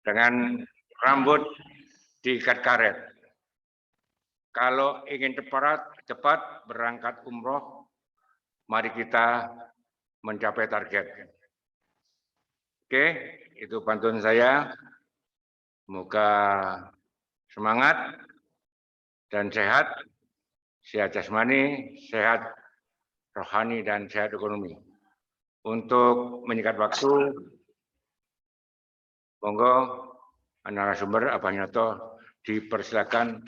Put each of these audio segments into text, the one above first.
dengan rambut diikat karet. Kalau ingin cepat berangkat umroh, mari kita mencapai target. Oke, itu pantun saya. Semoga semangat dan sehat jasmani, sehat rohani, dan sehat ekonomi. Untuk menyingkat waktu, monggo narasumber Abah Nyoto dipersilakan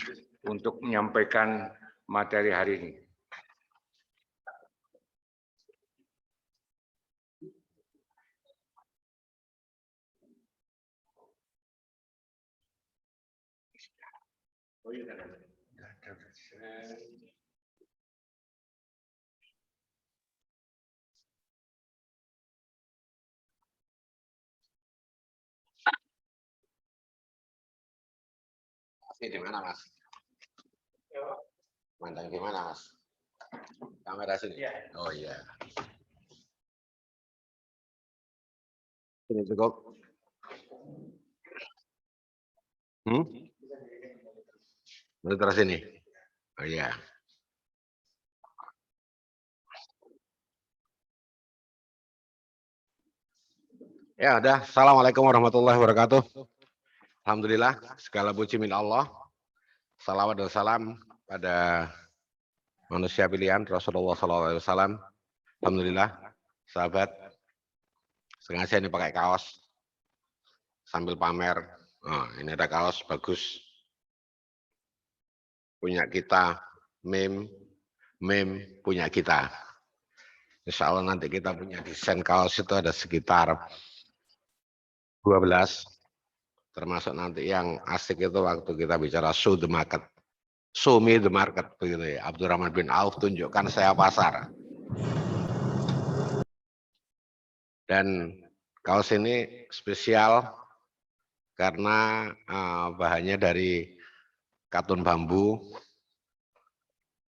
untuk menyampaikan materi hari ini. Ini di mana, Mas? Mandang di mana, Mas? Kamera sini. Oh iya. Ini cukup. Monitor sini. Oh iya. Ya udah. Assalamualaikum warahmatullahi wabarakatuh. Alhamdulillah, segala puji milik Allah. Salawat dan salam pada manusia pilihan Rasulullah SAW. Alhamdulillah, sahabat. Sengaja ini pakai kaos sambil pamer. Oh, ini ada kaos bagus. Punya kita, meme punya kita. Insya Allah nanti kita punya desain kaos itu ada sekitar 12. Termasuk nanti yang asik itu waktu kita bicara show the market. Show me the market, begitu ya. Abdurrahman bin Auf, tunjukkan saya pasar. Dan kaos ini spesial karena bahannya dari katun bambu.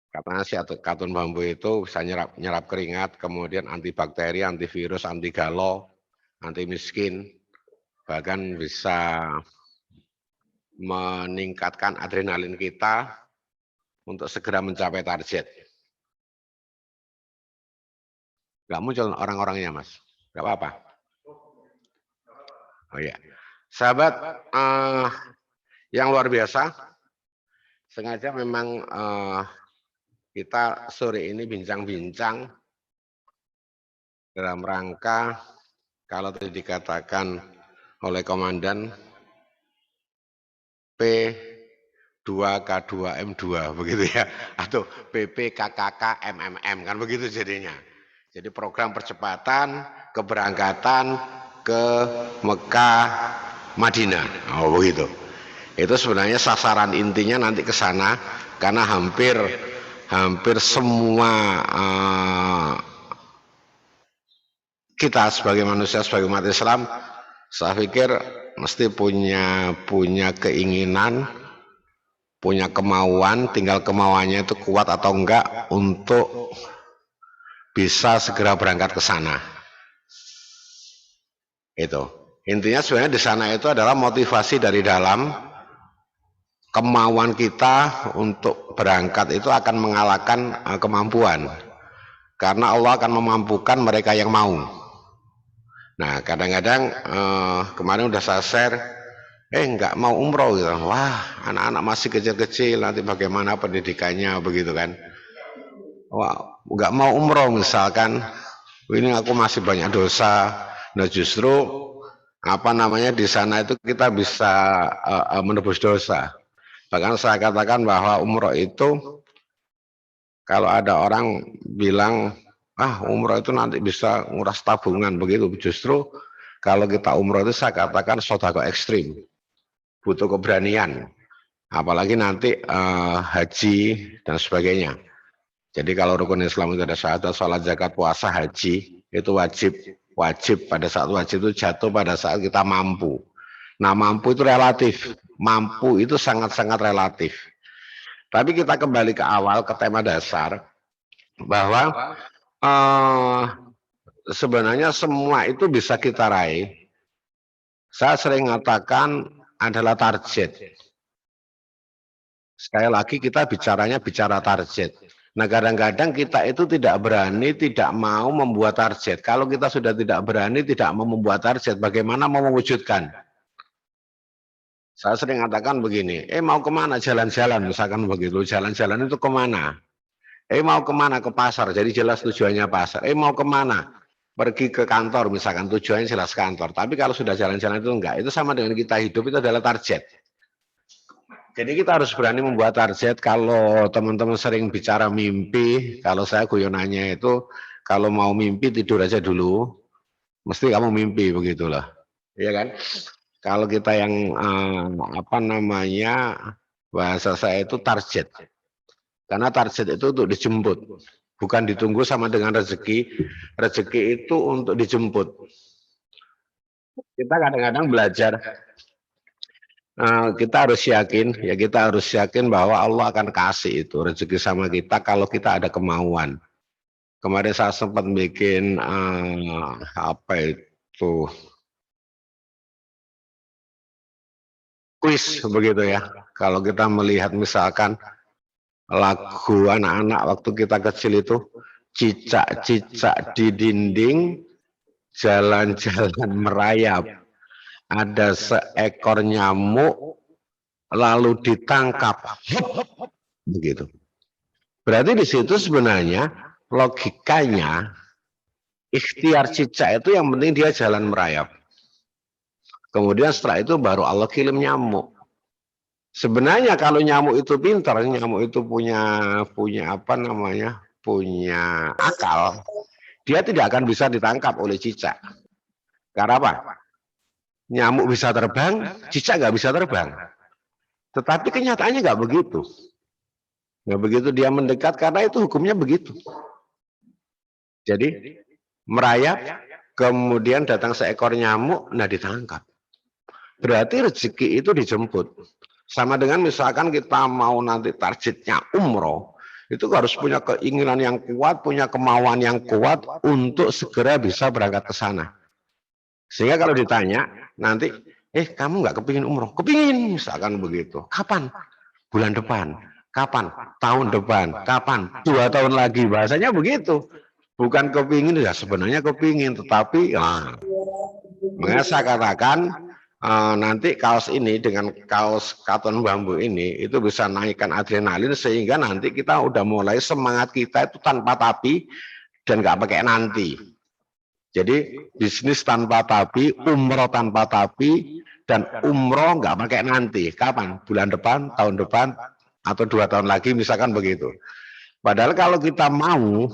Katanya si katun bambu itu bisa nyerap keringat, kemudian antibakteri, antivirus, anti galau, anti miskin, bahkan bisa meningkatkan adrenalin kita untuk segera mencapai target. Nggak muncul orang-orangnya, Mas. Nggak apa-apa. Oh iya. Sahabat yang luar biasa, sengaja memang kita sore ini bincang-bincang dalam rangka kalau tadi dikatakan oleh komandan P2K2M2 begitu ya, atau PPKKK-MMM kan begitu jadinya. Jadi program percepatan keberangkatan ke Mekah Madinah. Oh begitu. Itu sebenarnya sasaran intinya nanti ke sana karena hampir semua kita sebagai manusia, sebagai umat Islam, saya pikir mesti punya keinginan, punya kemauan, tinggal kemauannya itu kuat atau enggak untuk bisa segera berangkat ke sana. Itu intinya sebenarnya di sana itu adalah motivasi dari dalam. Kemauan kita untuk berangkat itu akan mengalahkan kemampuan, karena Allah akan memampukan mereka yang mau. Nah kadang-kadang kemarin udah saya share, nggak mau umroh gitu. Wah, anak-anak masih kecil-kecil, nanti bagaimana pendidikannya begitu kan. Wah, nggak mau umroh misalkan, ini aku masih banyak dosa. Nah justru di sana itu kita bisa menebus dosa. Bahkan saya katakan bahwa umroh itu, kalau ada orang bilang, umroh itu nanti bisa nguras tabungan begitu. Justru kalau kita umroh itu saya katakan sodako ekstrim, butuh keberanian. Apalagi nanti haji dan sebagainya. Jadi kalau rukun Islam itu ada syahadat, sholat, zakat, puasa, haji, itu wajib pada saat wajib itu jatuh pada saat kita mampu. Nah mampu itu relatif, mampu itu sangat-sangat relatif. Tapi kita kembali ke awal, ke tema dasar, bahwa sebenarnya semua itu bisa kita raih Saya sering mengatakan adalah target. Sekali lagi kita bicara target. Nah, kadang-kadang kita itu tidak berani, tidak mau membuat target. Kalau kita sudah tidak berani, tidak mau membuat target, bagaimana mau mewujudkan? Saya sering katakan begini, mau kemana jalan-jalan, misalkan begitu, jalan-jalan itu kemana? Mau kemana? Ke pasar, jadi jelas tujuannya pasar. Mau kemana? Pergi ke kantor, misalkan tujuannya jelas kantor. Tapi kalau sudah jalan-jalan itu enggak, itu sama dengan kita hidup, itu adalah target. Jadi kita harus berani membuat target. Kalau teman-teman sering bicara mimpi, kalau saya guyonannya itu, kalau mau mimpi tidur aja dulu, mesti kamu mimpi begitulah, iya kan? Kalau kita yang apa namanya, bahasa saya itu target, karena target itu untuk dijemput, bukan ditunggu sama dengan rezeki. Rezeki itu untuk dijemput. Kita kadang-kadang belajar. Kita harus yakin, ya kita harus yakin bahwa Allah akan kasih itu rezeki sama kita kalau kita ada kemauan. Kemarin saya sempat bikin apa itu kuis begitu ya. Kalau kita melihat misalkan lagu anak-anak waktu kita kecil itu cicak-cicak di dinding jalan-jalan merayap. Ada seekor nyamuk lalu ditangkap, begitu. Berarti di situ sebenarnya logikanya ikhtiar cicak itu yang penting dia jalan merayap. Kemudian setelah itu baru Allah kirim nyamuk. Sebenarnya kalau nyamuk itu pintar, nyamuk itu punya apa namanya, punya akal, dia tidak akan bisa ditangkap oleh cicak. Karena apa? Nyamuk bisa terbang, cicak nggak bisa terbang. Tetapi kenyataannya nggak begitu. Nggak begitu dia mendekat karena itu hukumnya begitu. Jadi merayap, kemudian datang seekor nyamuk, nah ditangkap. Berarti rezeki itu dijemput. Sama dengan misalkan kita mau nanti targetnya umroh, itu harus punya keinginan yang kuat, punya kemauan yang kuat untuk segera bisa berangkat ke sana. Sehingga kalau ditanya nanti, kamu nggak kepingin umroh? Kepingin, misalkan begitu. Kapan? Bulan depan. Kapan? Tahun depan. Kapan? 2 tahun lagi. Bahasanya begitu. Bukan kepingin, ya sebenarnya kepingin, tetapi makanya saya katakan nanti kaos ini dengan kaos katon bambu ini itu bisa naikkan adrenalin sehingga nanti kita udah mulai semangat kita itu tanpa tapi dan nggak pakai nanti. Jadi bisnis tanpa tapi, umroh tanpa tapi, dan umroh nggak pakai nanti. Kapan? Bulan depan, tahun depan, atau 2 tahun lagi misalkan begitu. Padahal kalau kita mau,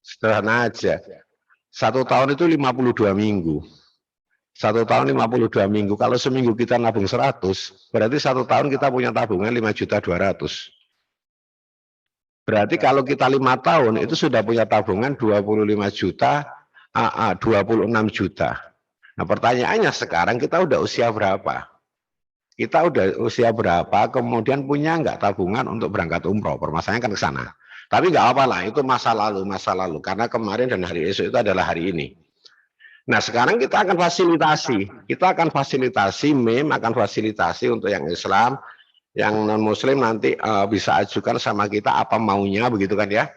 sederhana aja. 1 tahun itu 52 minggu. 1 tahun 52 minggu. Kalau seminggu kita nabung 100, berarti 1 tahun kita punya tabungan 5.200.000. Berarti kalau kita 5 tahun itu sudah punya tabungan 25 juta, 26 juta. Nah pertanyaannya sekarang kita udah usia berapa? Kita udah usia berapa, kemudian punya nggak tabungan untuk berangkat umroh? Permasalahannya kan ke sana. Tapi nggak apa-apa lah, itu masa lalu. Karena kemarin dan hari esok itu adalah hari ini. Nah sekarang kita akan fasilitasi, MEM akan fasilitasi untuk yang Islam, yang non-Muslim nanti bisa ajukan sama kita apa maunya, begitu kan ya?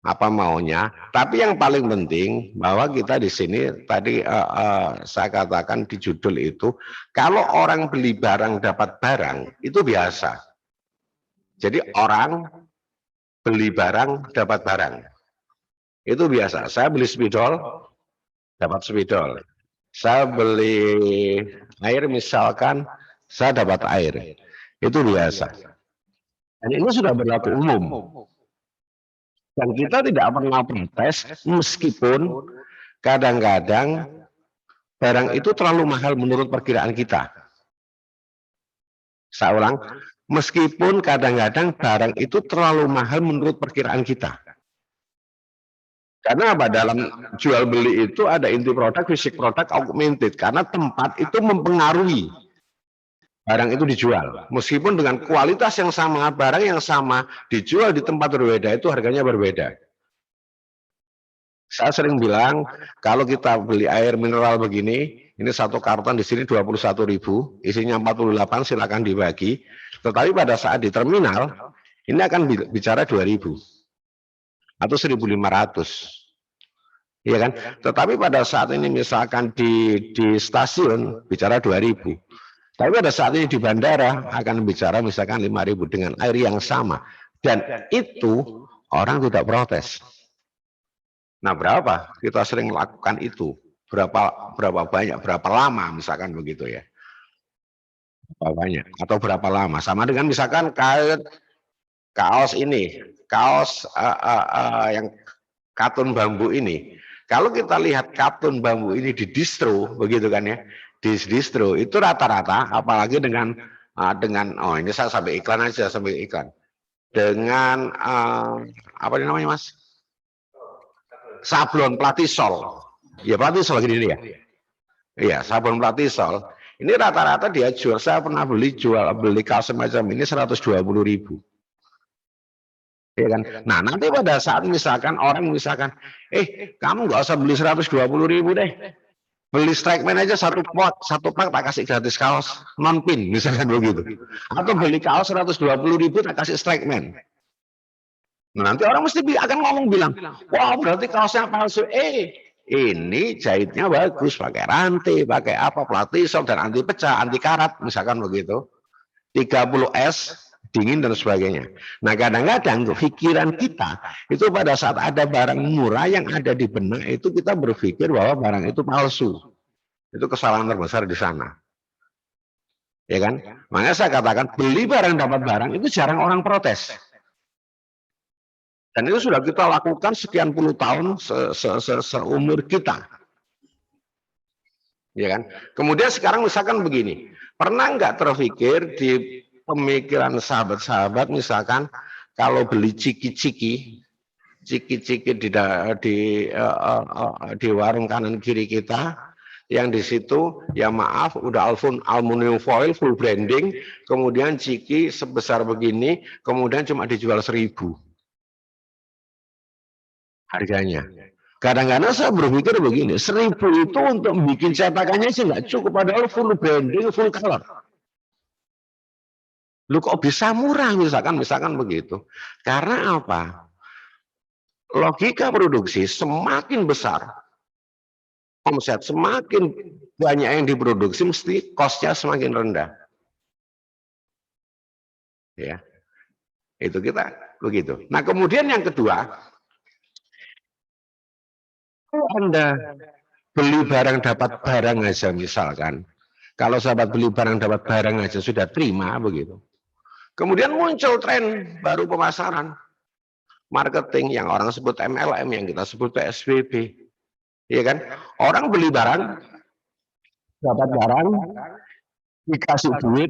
Apa maunya. Tapi yang paling penting bahwa kita di sini tadi saya katakan di judul itu, kalau orang beli barang dapat barang itu biasa. Jadi orang beli barang dapat barang itu biasa. Saya beli spidol dapat spidol. Saya beli air misalkan saya dapat air. Itu biasa. Dan ini sudah berlaku umum. Dan kita tidak pernah protes meskipun kadang-kadang barang itu terlalu mahal menurut perkiraan kita. Saya ulang, meskipun kadang-kadang barang itu terlalu mahal menurut perkiraan kita. Karena apa? Dalam jual beli itu ada inti produk, fisik produk, augmented. Karena tempat itu mempengaruhi barang itu dijual. Meskipun dengan kualitas yang sama, barang yang sama, dijual di tempat berbeda, itu harganya berbeda. Saya sering bilang, kalau kita beli air mineral begini, Ini satu karton di sini 21.000, isinya 48, silakan dibagi. Tetapi pada saat di terminal, ini akan bicara 2.000 atau 1.500. Iya kan? Tetapi pada saat ini misalkan di stasiun bicara 2.000. Tapi pada saat ini di bandara akan bicara misalkan 5.000 dengan air yang sama. Dan itu orang tidak protes. Nah, berapa kita sering lakukan itu? Berapa banyak, berapa lama misalkan begitu ya? Berapa banyak atau berapa lama? Sama dengan misalkan kaos ini, kaos yang katun bambu ini. Kalau kita lihat katun bambu ini di distro, begitu kan ya? Di distro itu rata-rata, apalagi dengan oh ini saya sampai iklan aja, sampai iklan. Dengan apa namanya Mas? Sablon Platisol. Ya Platisol gini ya. Iya, sablon Platisol. Ini rata-rata dia jual, saya pernah beli kaos semacam ini 120.000. Ya kan? Nah, nanti pada saat misalkan orang misalkan, kamu nggak usah beli 120.000 deh. Beli Strikeman aja satu pak tak kasih gratis kaos non pin misalkan begitu. Atau beli kaos 120.000 tak kasih Strikeman. Nah, nanti orang mesti akan ngomong bilang, wah berarti kaosnya palsu. Ini jahitnya bagus, pakai rantai, pakai apa, Platisol dan anti pecah, anti karat, misalkan begitu. 30S, dingin dan sebagainya. Nah, kadang-kadang pikiran kita itu pada saat ada barang murah yang ada di benak itu kita berpikir bahwa barang itu palsu. Itu kesalahan terbesar di sana. Ya kan? Makanya saya katakan beli barang dapat barang itu jarang orang protes. Dan itu sudah kita lakukan sekian puluh tahun seumur kita. Ya kan? Kemudian sekarang misalkan begini, pernah nggak terpikir di pemikiran sahabat-sahabat misalkan kalau beli ciki-ciki di warung kanan kiri kita yang di situ ya maaf udah aluminium foil full branding, kemudian ciki sebesar begini, kemudian cuma dijual 1.000 harganya. Kadang-kadang saya berpikir begini, 1.000 itu untuk bikin cetakannya sih nggak cukup, padahal full branding, full color. Lu kok bisa murah misalkan begitu? Karena apa? Logika produksi semakin besar, omset semakin banyak yang diproduksi, mesti cost-nya semakin rendah. Ya, itu kita begitu. Nah, kemudian yang kedua, Anda beli barang dapat barang aja misalkan. Kalau sahabat beli barang dapat barang aja sudah terima begitu. Kemudian muncul tren baru pemasaran. Marketing yang orang sebut MLM, yang kita sebut PSBB. Iya kan? Orang beli barang, dapat barang, dikasih duit,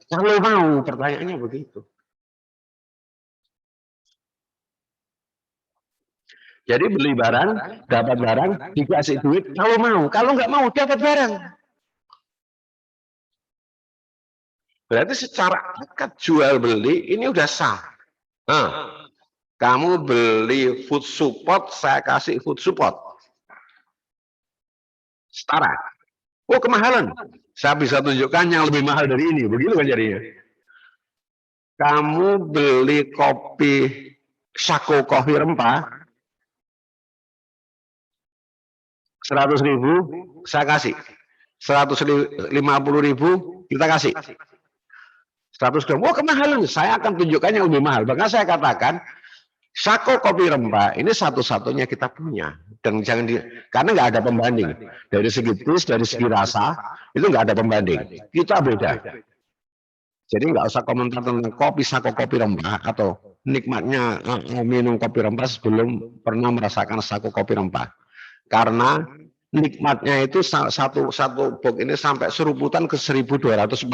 kalau mau, pertanyaannya begitu. Jadi beli barang, dapat barang, dikasih duit, kalau nggak mau, dapat barang. Berarti secara akad jual beli ini udah sah. Nah, kamu beli food support, saya kasih food support. Setara. Oh, kemahalan. Saya bisa tunjukkan yang lebih mahal dari ini. Begitu kan jadinya. Kamu beli kopi Sako kopi rempah 100.000, saya kasih 150.000, kita kasih 100 gram. Oh, kemahalan, saya akan tunjukkan yang lebih mahal. Bahkan saya katakan Sako kopi rempah ini satu-satunya kita punya, dan jangan karena nggak ada pembanding dari segi taste, dari segi rasa itu nggak ada pembanding. Kita beda. Jadi nggak usah komentar tentang kopi Sako kopi rempah atau nikmatnya minum kopi rempah sebelum pernah merasakan Sako kopi rempah. Karena nikmatnya itu satu box ini sampai seruputan ke 1.248.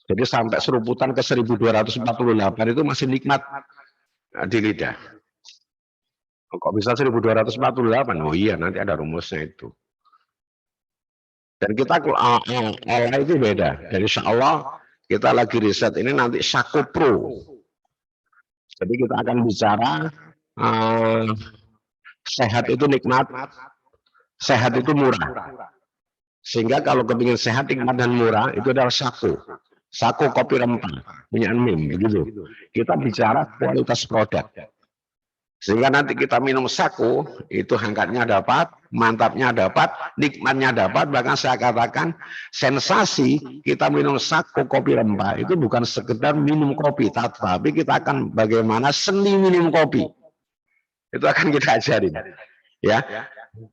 Jadi sampai seruputan ke 1.248 itu masih nikmat di lidah. Kok bisa 1.248? Oh iya, nanti ada rumusnya itu. Dan kita olah itu beda. Dan insya Allah kita lagi riset ini nanti Sako Pro. Jadi kita akan bicara sehat itu nikmat, Sehat itu murah. Sehingga kalau kepingin sehat, nikmat dan murah, itu adalah Sako. Sako kopi rempah, punya MIM, begitu. Kita bicara kualitas produk. Sehingga nanti kita minum Sako, itu hangatnya dapat, mantapnya dapat, nikmatnya dapat, bahkan saya katakan sensasi kita minum Sako kopi rempah itu bukan sekedar minum kopi, tapi kita akan bagaimana seni minum kopi. Itu akan kita ajarin. Ya,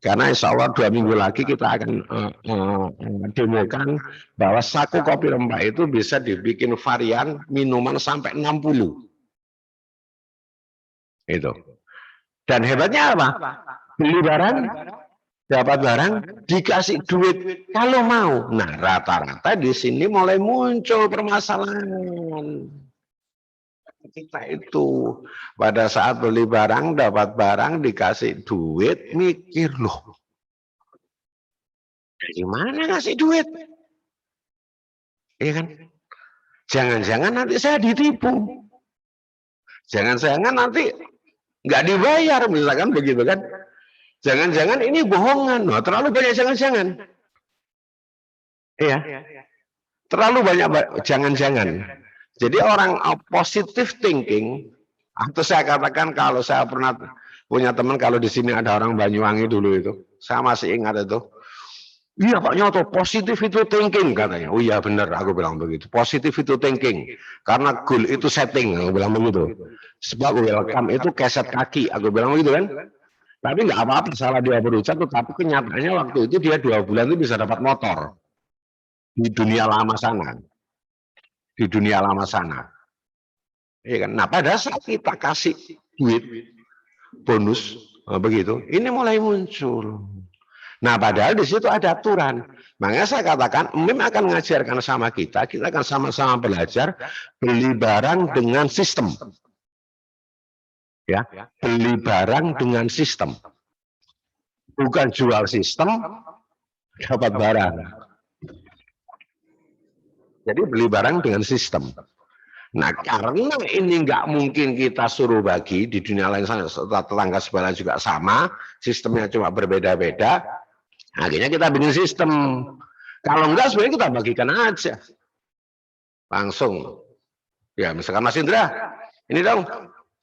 karena insya Allah 2 minggu lagi kita akan demokan bahwa Sako kopi rempah itu bisa dibikin varian minuman sampai 60. Itu. Dan hebatnya apa? Beli barang, dapat barang, dikasih duit kalau mau. Nah, rata-rata di sini mulai muncul permasalahan. Kita itu pada saat beli barang, dapat barang, dikasih duit, mikir loh. Dari mana ngasih duit? Iya kan? Jangan-jangan nanti saya ditipu. Jangan-jangan nanti nggak dibayar, misalkan begitu kan? Jangan-jangan ini bohongan. Nah, terlalu banyak jangan-jangan. Iya. Terlalu banyak jangan-jangan. Jadi orang positive thinking, atau saya katakan kalau saya pernah punya teman, kalau di sini ada orang Banyuwangi dulu itu, saya masih ingat itu. Iya Pak Nyoto, positif itu thinking katanya. Oh iya benar, aku bilang begitu. Positif itu thinking. Karena goal itu setting, aku bilang begitu. Sebab welcome itu keset kaki, aku bilang begitu kan. Tapi nggak apa-apa salah dia berucap, tapi kenyataannya waktu itu dia 2 bulan itu bisa dapat motor. Di dunia lama sana. Di dunia lama sana. Iya kan? Nah pada saat kita kasih duit, bonus, begitu, ini mulai muncul. Nah, padahal di situ ada aturan. Makanya saya katakan, MIM akan mengajarkan sama kita akan sama-sama belajar beli barang dengan sistem. Ya, beli barang dengan sistem. Bukan jual sistem, dapat barang. Jadi beli barang dengan sistem. Nah, karena ini nggak mungkin kita suruh bagi, di dunia lain tetangga sebelah juga sama, sistemnya cuma berbeda-beda. Akhirnya kita bikin sistem. Kalau enggak sebenarnya kita bagikan aja. Langsung. Ya misalkan Mas Indra, ini dong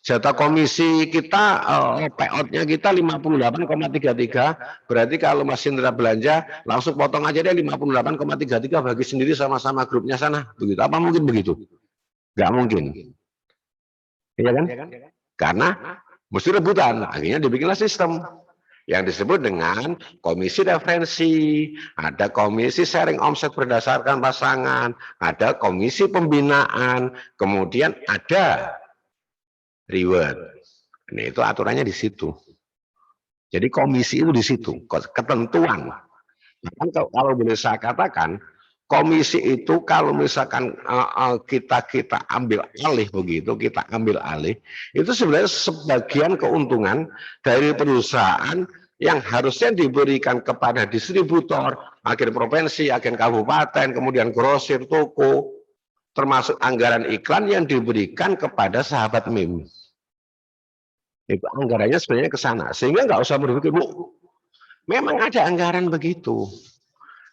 jatah komisi kita, payout-nya kita 58,33. Berarti kalau Mas Indra belanja, langsung potong aja deh 58,33 bagi sendiri sama-sama grupnya sana. Begitu. Apa mungkin begitu? Enggak mungkin. Iya kan? Karena mesti rebutan. Akhirnya dibikinlah sistem yang disebut dengan komisi referensi, ada komisi sharing omset berdasarkan pasangan, ada komisi pembinaan, kemudian ada reward. Nah, itu aturannya di situ. Jadi komisi itu di situ, ketentuan. Kalau boleh saya katakan, komisi itu kalau misalkan kita ambil alih begitu, kita ambil alih, itu sebenarnya sebagian keuntungan dari perusahaan yang harusnya diberikan kepada distributor, agen provinsi, agen kabupaten, kemudian grosir, toko, termasuk anggaran iklan yang diberikan kepada sahabat MIM. Itu anggarannya sebenarnya ke sana, sehingga nggak usah berpikir, Bu, memang ada anggaran begitu.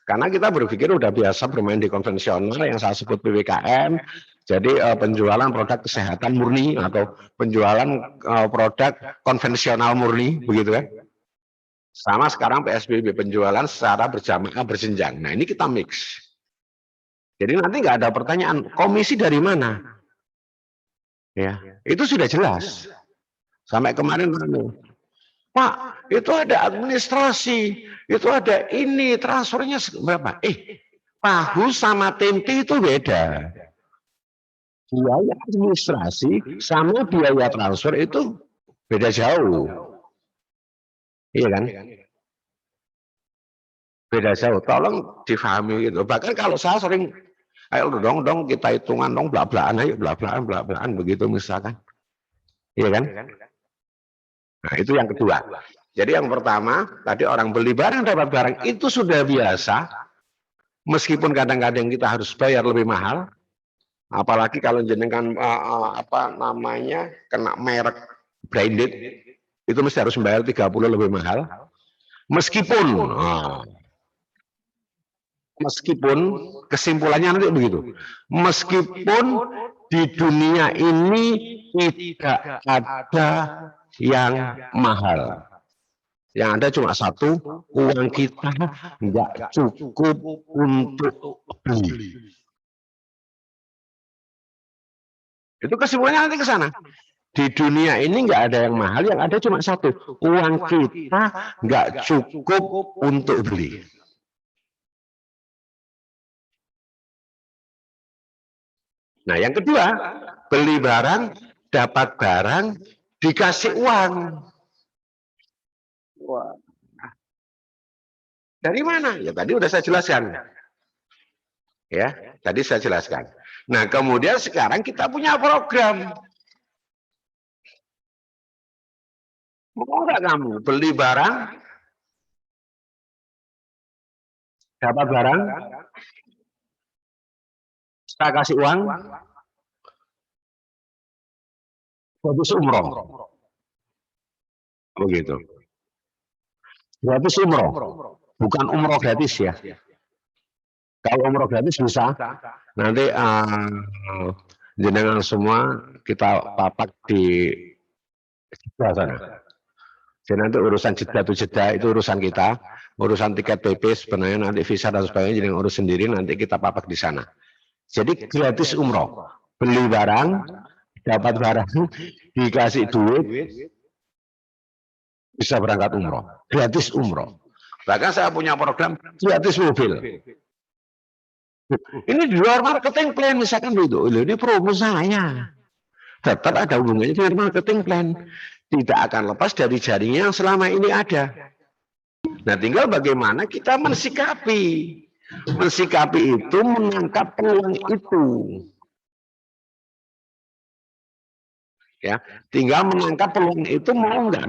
Karena kita berpikir udah biasa bermain di konvensional yang saya sebut PPKM, jadi penjualan produk kesehatan murni atau penjualan produk konvensional murni, begitu kan? Sama sekarang PSBB, penjualan secara berjamaah berjenjang. Nah ini kita mix. Jadi nanti nggak ada pertanyaan komisi dari mana, ya itu sudah jelas. Sampai kemarin Pak, itu ada administrasi, itu ada ini, transfernya berapa? Tahu sama tempe itu beda. Biaya administrasi sama biaya transfer itu beda jauh. Iya kan? Beda jauh. Tolong difahami gitu. Bahkan kalau saya sering, ayo dong kita hitungan dong, belak-belakan, ayo belak-belakan begitu misalkan. Iya kan? Nah, itu yang kedua. Jadi yang pertama, tadi orang beli barang dapat barang itu sudah biasa, meskipun kadang-kadang kita harus bayar lebih mahal, apalagi kalau jenengan kena merek branded, itu mesti harus membayar 30 lebih mahal. Meskipun, meskipun kesimpulannya nanti begitu, meskipun di dunia ini tidak ada yang mahal, yang ada cuma satu, uang kita nggak cukup untuk beli. Itu kesimpulannya nanti ke sana. Di dunia ini nggak ada yang mahal, yang ada cuma satu, uang kita nggak cukup untuk beli. Nah, yang kedua, beli barang, dapat barang, dikasih uang. Wah. Dari mana? Ya tadi udah saya jelaskan. Ya, tadi saya jelaskan. Nah, kemudian sekarang kita punya program. Mau nggak kamu beli barang, dapat barang, saya kasih uang, habis umroh. Begitu. Gratis umroh, bukan umroh gratis ya. Kalau umroh gratis bisa, nanti jenengan semua kita papak di sebelah sana. Jadi nanti urusan jeda itu urusan kita, urusan tiket PP sebenarnya nanti visa dan sebagainya jadi urus sendiri, nanti kita papak di sana. Jadi gratis umroh, beli barang, dapat barang, dikasih duit, bisa berangkat umroh, gratis umroh. Bahkan saya punya program gratis mobil. Ini di luar marketing plan misalkan itu, ini promo saya. Tetap ada hubungannya dengan marketing plan. Tidak akan lepas dari jaringnya yang selama ini ada. Nah, tinggal bagaimana kita mensikapi. Mensikapi itu menangkap peluang itu. Ya, tinggal menangkap peluang itu mau enggak.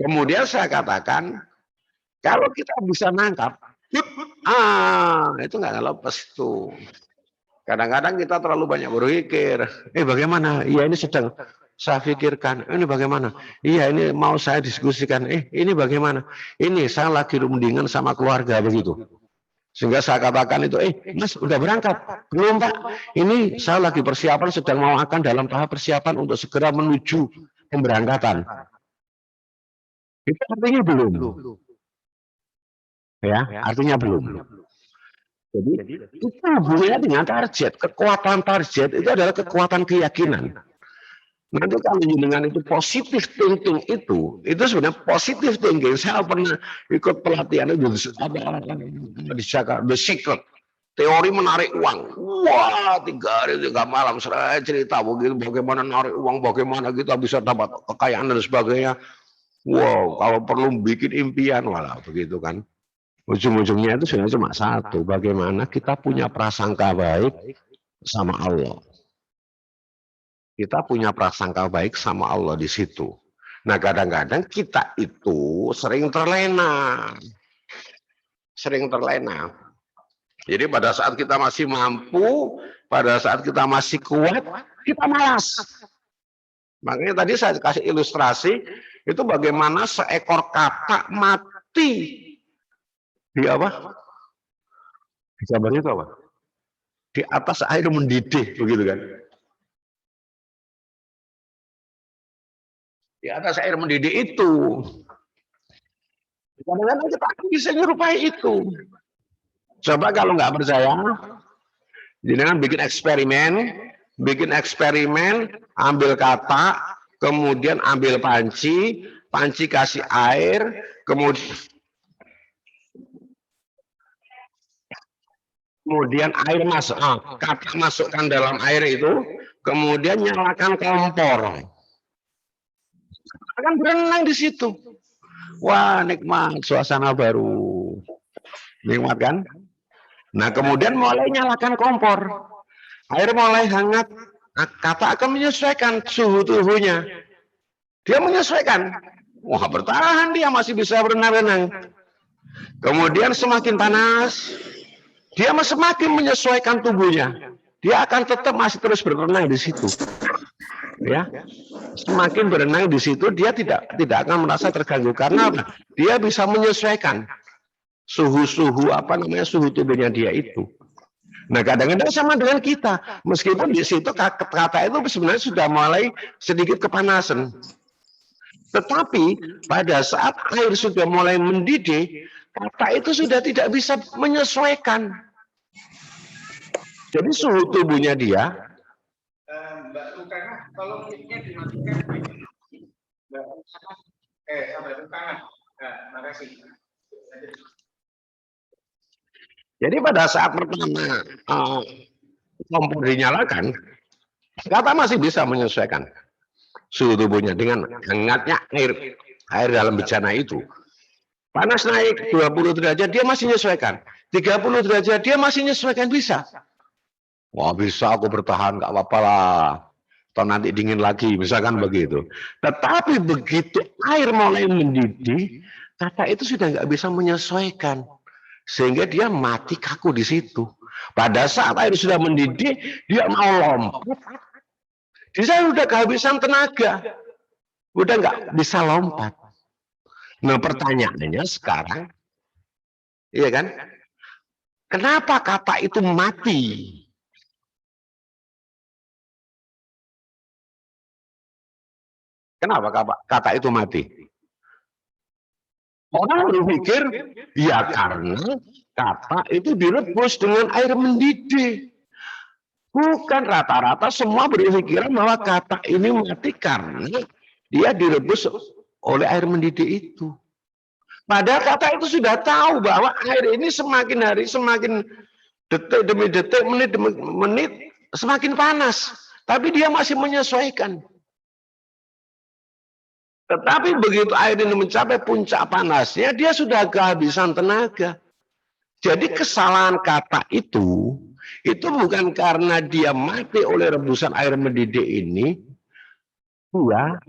Kemudian saya katakan, kalau kita bisa nangkap, itu nggak lepas tuh. Kadang-kadang kita terlalu banyak berpikir, bagaimana? Iya, ini sedang saya pikirkan. Ini bagaimana? Iya, ini mau saya diskusikan. Ini bagaimana? Ini saya lagi rundingan sama keluarga begitu. Sehingga saya katakan itu, Mas udah berangkat? Belum Pak. Ini saya lagi persiapan, sedang mau akan dalam tahap persiapan untuk segera menuju pemberangkatan. Itu artinya belum. Ya, artinya belum. Jadi itu hubungannya dengan target. Kekuatan target itu adalah kekuatan keyakinan. Nanti kalau dengan itu positif thinking itu sebenarnya positif thinking. Saya pernah ikut pelatihan itu di Jakarta, The Secret, teori menarik uang. Wah, 3 hari 3 malam saya cerita begitu bagaimana menarik uang, bagaimana kita bisa dapat kekayaan dan sebagainya. Wow, kalau perlu bikin impian, walah begitu kan. Ujung-ujungnya itu sebenarnya cuma satu, bagaimana kita punya prasangka baik sama Allah. Kita punya prasangka baik sama Allah di situ. Nah, kadang-kadang kita itu sering terlena. Sering terlena. Jadi pada saat kita masih mampu, pada saat kita masih kuat, kita malas. Makanya tadi saya kasih ilustrasi, itu bagaimana seekor katak mati. Di apa? Di gambarnya itu apa? Di atas air mendidih, begitu kan? Di atas air mendidih itu. Kadang-kadang kita bisa nyerupai itu. Coba kalau nggak percaya, jangan bikin eksperimen, ambil katak, kemudian ambil panci kasih air, kemudian air masuk, katak masukkan dalam air itu, kemudian nyalakan kompor. Akan berenang di situ. Wah, nikmat, suasana baru. Nikmat kan? Nah, kemudian mulai nyalakan kompor. Air mulai hangat, katak akan menyesuaikan suhu tubuhnya. Dia menyesuaikan. Wah, bertahan dia masih bisa berenang-renang. Kemudian semakin panas, dia semakin menyesuaikan tubuhnya. Dia akan tetap masih terus berenang di situ. ya, semakin berenang di situ dia tidak akan merasa terganggu karena apa? Dia bisa menyesuaikan suhu apa namanya suhu tubuhnya dia itu. Nah, kadang-kadang sama dengan kita, meskipun di situ kata itu sebenarnya sudah mulai sedikit kepanasan. Tetapi pada saat air sudah mulai mendidih, kata itu sudah tidak bisa menyesuaikan. Jadi suhu tubuhnya dia. Mbak Rukana, tolong mic-nya dimatikan. Mbak Rukana, makasih. Jadi pada saat pertama kompor dinyalakan, kata masih bisa menyesuaikan suhu tubuhnya dengan hangatnya air dalam bejana itu. Panas naik 20 derajat dia masih menyesuaikan, 30 derajat dia masih menyesuaikan, bisa. Wah, bisa aku bertahan, nggak apa-apa lah. Atau nanti dingin lagi, misalkan begitu. Tetapi begitu air mulai mendidih, kata itu sudah nggak bisa menyesuaikan. Sehingga dia mati kaku di situ. Pada saat air sudah mendidih, dia mau lompat. Dia sudah kehabisan tenaga. Udah nggak bisa lompat. Nah, pertanyaannya sekarang, iya kan? Kenapa kata itu mati? Kenapa kata itu mati? Orang berpikir, ya karena kata itu direbus dengan air mendidih. Bukan, rata-rata semua berpikiran bahwa kata ini mati karena dia direbus oleh air mendidih itu. Padahal kata itu sudah tahu bahwa air ini semakin hari semakin detik demi detik, menit demi menit semakin panas. Tapi dia masih menyesuaikan. Tetapi begitu air ini mencapai puncak panasnya, dia sudah kehabisan tenaga. Jadi kesalahan kata itu bukan karena dia mati oleh rebusan air mendidih ini, dia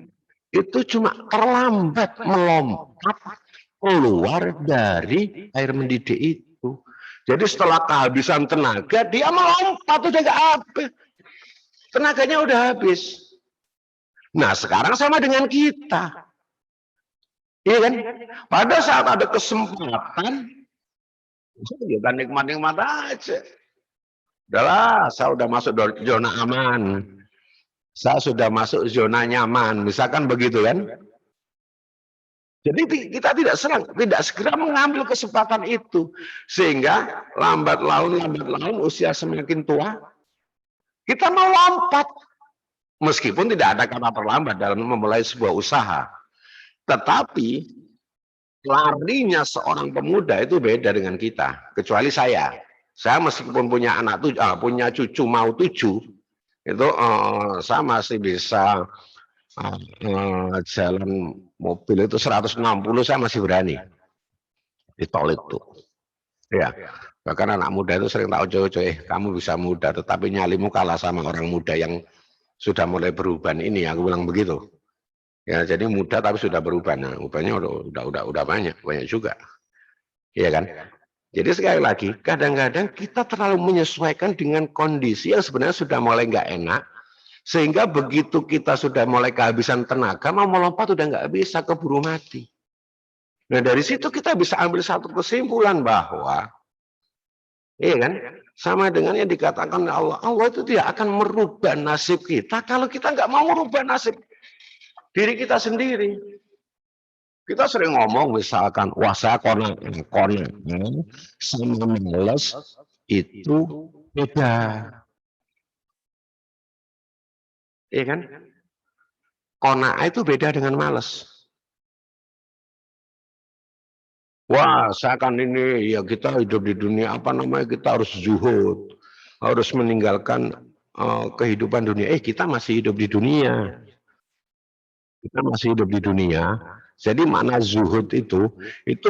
itu cuma terlambat melompat keluar dari air mendidih itu. Jadi setelah kehabisan tenaga, dia melompat, udah nggak habis. Tenaganya udah habis. Nah, sekarang sama dengan kita. Iya kan? Pada saat ada kesempatan, kita nikmat-nikmat aja. Udahlah, saya udah masuk zona aman. Saya sudah masuk zona nyaman. Misalkan begitu kan? Jadi kita tidak segera mengambil kesempatan itu. Sehingga lambat laun usia semakin tua, kita mau lompat. Meskipun tidak ada kata terlambat dalam memulai sebuah usaha. Tetapi larinya seorang pemuda itu beda dengan kita. Kecuali saya. Saya meskipun punya punya cucu mau 7, itu saya masih bisa jalan mobil itu 160, saya masih berani di tol itu. Ya, bahkan anak muda itu sering tak ojo-ojo, kamu bisa muda, tetapi nyalimu kalah sama orang muda yang sudah mulai berubah ini, aku bilang begitu. Ya, jadi muda tapi sudah berubah. Nah, ubahnya udah banyak juga. Iya kan? Jadi sekali lagi, kadang-kadang kita terlalu menyesuaikan dengan kondisi yang sebenarnya sudah mulai nggak enak, sehingga begitu kita sudah mulai kehabisan tenaga, mau melompat udah nggak bisa, keburu mati. Nah, dari situ kita bisa ambil satu kesimpulan bahwa, iya kan, sama dengan yang dikatakan Allah, Allah itu tidak akan merubah nasib kita kalau kita nggak mau merubah nasib diri kita sendiri. Kita sering ngomong misalkan, wah saya konangan sama males itu beda. Iya kan? Qanaah itu beda dengan males. Wah, saya kan ini, ya kita hidup di dunia, kita harus zuhud. Harus meninggalkan kehidupan dunia. Kita masih hidup di dunia. Kita masih hidup di dunia. Jadi makna zuhud itu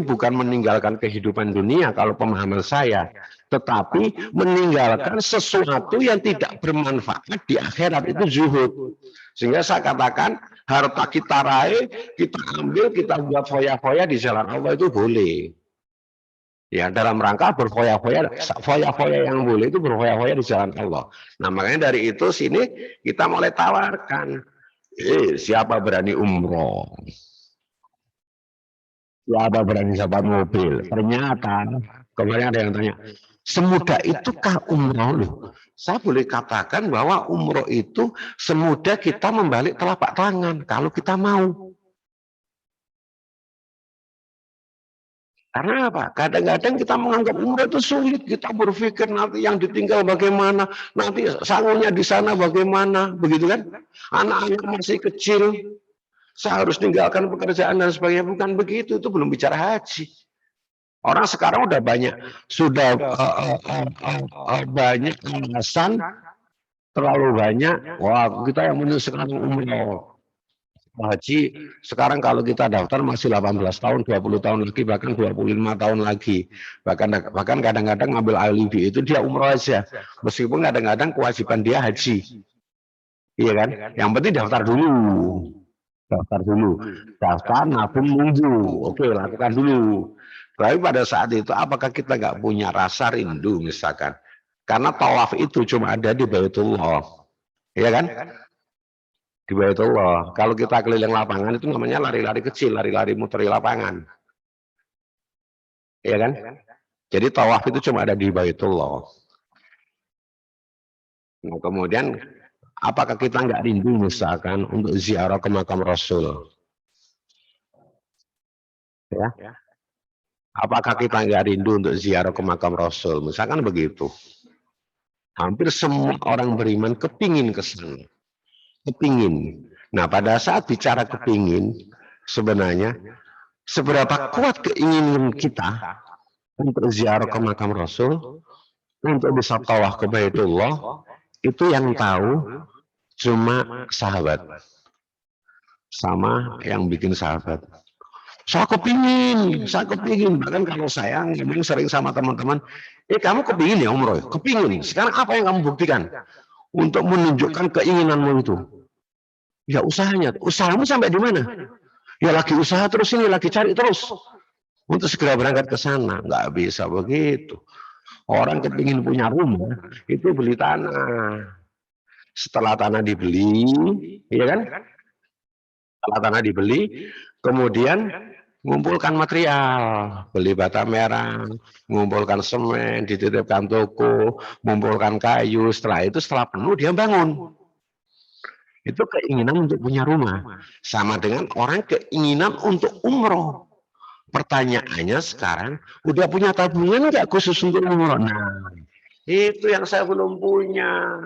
bukan meninggalkan kehidupan dunia kalau pemahaman saya, tetapi meninggalkan sesuatu yang tidak bermanfaat di akhirat, itu zuhud. Sehingga saya katakan harta kita raih, kita ambil, kita buat foya-foya di jalan Allah itu boleh. Ya, dalam rangka foya-foya yang boleh itu berfoya-foya di jalan Allah. Nah, makanya dari itu sini kita mulai tawarkan, siapa berani umroh? Siapa berani dapat mobil? Ternyata kemarin ada yang tanya, semudah itukah umroh loh? Saya boleh katakan bahwa umroh itu semudah kita membalik telapak tangan kalau kita mau. Karena apa? Kadang-kadang kita menganggap umroh itu sulit. Kita berpikir nanti yang ditinggal bagaimana, nanti sangunya di sana bagaimana, begitu kan? Anak-anak masih kecil, saya harus tinggalkan pekerjaan dan sebagainya. Bukan begitu, itu belum bicara haji. Orang sekarang udah banyak, sudah banyak alasan, terlalu banyak. Wah, kita yang menyusul umroh. Haji sekarang kalau kita daftar masih 18 tahun, 20 tahun lagi, bahkan 25 tahun lagi. Bahkan kadang-kadang ngambil alibi itu dia umroh aja. Meskipun kadang-kadang kewajiban dia haji. Iya kan? Yang penting daftar dulu. Daftar dulu. Daftar, nabung, nunggu. Oke, lakukan dulu. Tapi pada saat itu apakah kita nggak punya rasa rindu misalkan? Karena tawaf itu cuma ada di Baitullah. Iya kan? Di Baitullah. Kalau kita keliling lapangan itu namanya lari-lari kecil, lari-lari muteri lapangan. Iya kan? Jadi tawaf itu cuma ada di Baitullah. Nah, kemudian apakah kita nggak rindu misalkan untuk ziarah ke makam Rasul? Ya. Apakah kita nggak rindu untuk ziarah ke makam Rasul? Misalkan begitu. Hampir semua orang beriman kepingin ke sana. Kepingin. Nah, pada saat bicara kepingin, sebenarnya seberapa kuat keinginan kita untuk ziarah ke makam Rasul, untuk bisa tawaf ke Baitullah, itu yang tahu cuma sahabat. Sama yang bikin sahabat. Saya kepingin. Bahkan kalau saya ngomong sering sama teman-teman, kamu kepingin ya umroh? Kepingin. Sekarang apa yang kamu buktikan? Untuk menunjukkan keinginanmu itu. Ya usahanya. Usahamu sampai di mana? Ya lagi usaha terus ini, lagi cari terus. Untuk segera berangkat ke sana. Nggak bisa begitu. Orang kepingin punya rumah, itu beli tanah. Setelah tanah dibeli, ya kan? Setelah tanah dibeli, kemudian mengumpulkan material, beli bata merah, mengumpulkan semen, dititipkan toko, mengumpulkan kayu. Setelah penuh dia bangun. Itu keinginan untuk punya rumah. Sama dengan orang keinginan untuk umroh. Pertanyaannya sekarang, udah punya tabungan nggak khusus untuk umroh? Nah, itu yang saya belum punya.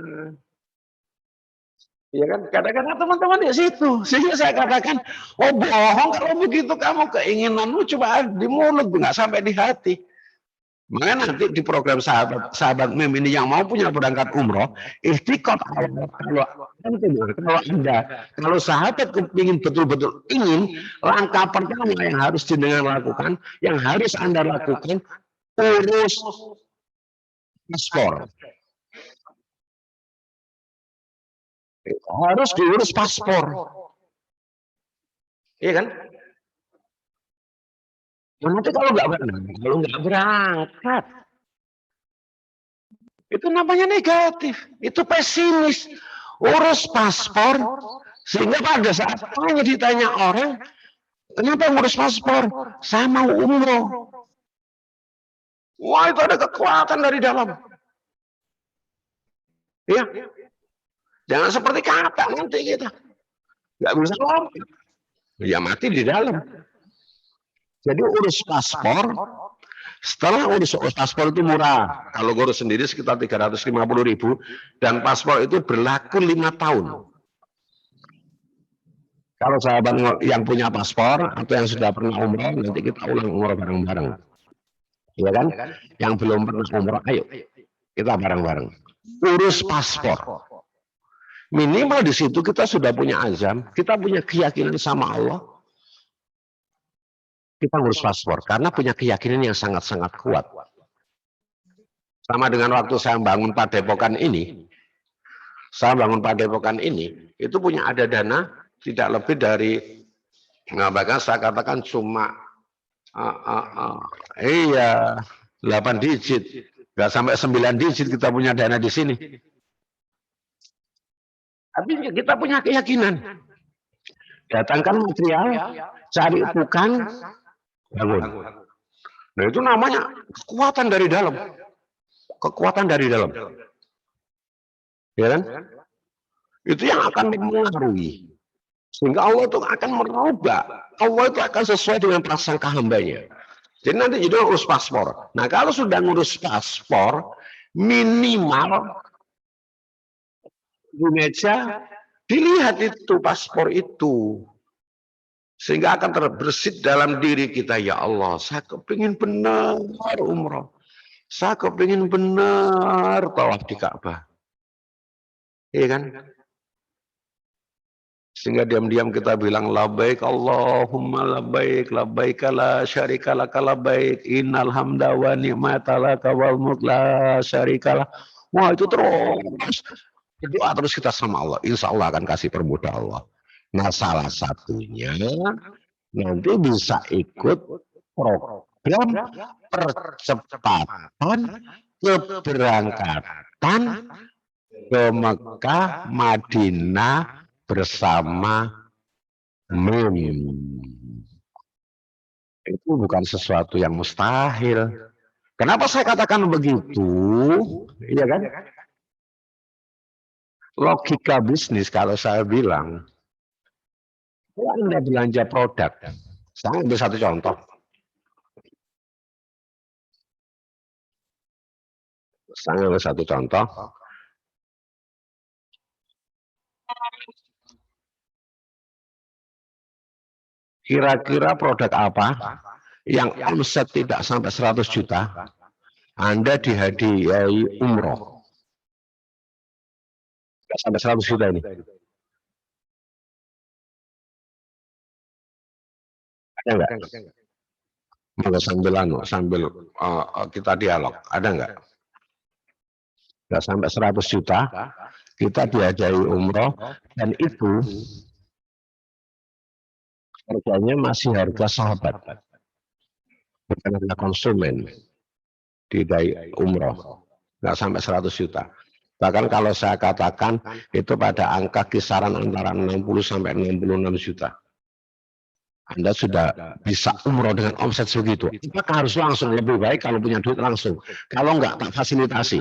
Ya kan, kadang-kadang teman-teman di situ, sehingga saya katakan, oh bohong kalau begitu kamu keinginanmu cuma di mulut, nggak sampai di hati. Makanya nanti di program sahabat mem ini yang mau punya berangkat umroh, istiqomah kalau sahabat ingin betul-betul ingin, langkah pertama yang harus jenengan lakukan, yang harus Anda lakukan, urus paspor. Harus diurus paspor. Iya kan? Nanti kalau nggak berangkat, itu namanya negatif, itu pesimis. Urus paspor, sehingga pada saat ditanya orang, kenapa ngurus paspor? Saya mau umroh. Wah, itu ada kekuatan dari dalam. Ya, jangan seperti kata nanti kita nggak bisa lompat. Ya mati di dalam. Jadi urus paspor. Setelah urus paspor itu murah. Kalau ngurus sendiri sekitar 350.000 dan paspor itu berlaku 5 tahun. Kalau sahabat yang punya paspor atau yang sudah pernah umroh, nanti kita ulang umroh bareng-bareng. Ya kan? Yang belum pernah umroh, ayo kita bareng-bareng. Urus paspor. Minimal di situ kita sudah punya azam, kita punya keyakinan sama Allah. Kita ngurus paspor karena punya keyakinan yang sangat-sangat kuat. Sama dengan waktu saya bangun Padepokan ini, itu punya ada dana tidak lebih dari, bahkan saya katakan cuma Iya, 8 digit. Nggak sampai 9 digit kita punya dana di sini. Tapi kita punya keyakinan. Datangkan material, cari tukang, bangun. Nah itu namanya kekuatan dari dalam. Kekuatan dari dalam. Ya kan? Itu yang akan mempengaruhi. Sehingga Allah itu akan merubah. Allah itu akan sesuai dengan prasangka hambanya. Jadi nanti jadi urus paspor. Nah kalau sudah ngurus paspor, minimal di meja dilihat itu paspor itu. Sehingga akan terbersit dalam diri kita. Ya Allah, saya kepingin benar umroh. Saya kepingin benar tawaf di Ka'bah. Iya kan? Sehingga diam-diam kita bilang labbaik Allahumma labbaik labbaik la syarika laka labbaik innal hamda wa ni'mata laka wal mulk la syarika lak. Wah itu terus berdoa terus kita sama Allah. Insya Allah akan kasih permudah Allah. Nah salah satunya nanti bisa ikut program percepatan keberangkatan ke Mekah, Madinah bersama MEM. Itu bukan sesuatu yang mustahil. Kenapa saya katakan begitu? Iya kan? Logika bisnis kalau saya bilang, kalau Anda belanja produk, saya ambil satu contoh. Saya ambil satu contoh. Kira-kira produk apa yang omset tidak sampai 100 juta, Anda dihadiahi umroh. Tidak sampai 100 juta ini. Ada enggak? Maka sambil kita dialog, ada enggak? Tidak sampai 100 juta, kita dihadiahi umroh, dan itu harganya masih harga sahabat, bukan harga konsumen di umroh, nggak sampai 100 juta. Bahkan kalau saya katakan itu pada angka kisaran antara 60 sampai 66 juta. Anda sudah bisa umroh dengan omset segitu. Apakah harus langsung? Lebih baik kalau punya duit langsung. Kalau nggak, tak fasilitasi.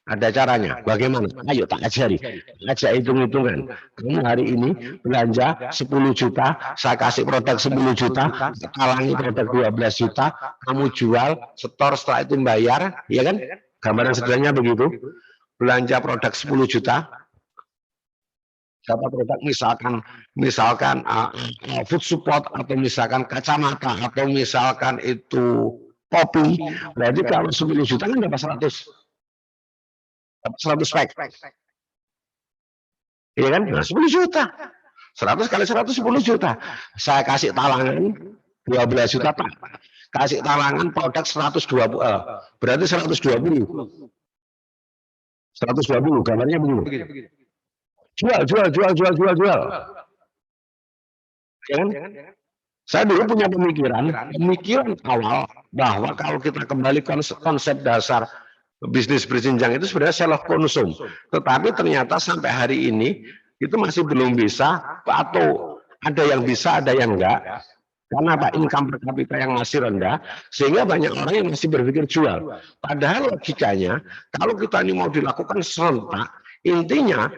Ada caranya. Bagaimana? Ayo tak ajari. Ajak hitung-hitungan. Kamu hari ini belanja 10 juta, saya kasih produk 10 juta, talangi produk 12 juta, kamu jual, setor, setelah itu bayar, ya kan? Gambaran sederhananya begitu. Belanja produk 10 juta, dapat produk misalkan food support, atau misalkan kacamata, atau misalkan itu kopi. Berarti kalau 10 juta kan dapat 100 pack. Iya kan? Nah, 10 juta. 100 kali 100, 10 juta. Saya kasih talangan 12 juta, Pak. Kasih talangan produk 120. Berarti 120. 120, gambarnya begini. Jual. Ya kan? Saya dulu punya pemikiran awal bahwa kalau kita kembali konsep dasar bisnis berjenjang itu sebenarnya self konsum, tetapi ternyata sampai hari ini itu masih belum bisa, atau ada yang bisa, ada yang enggak, karena apa? Income per kapita yang masih rendah, sehingga banyak orang yang masih berpikir jual. Padahal logikanya kalau kita ini mau dilakukan serentak, intinya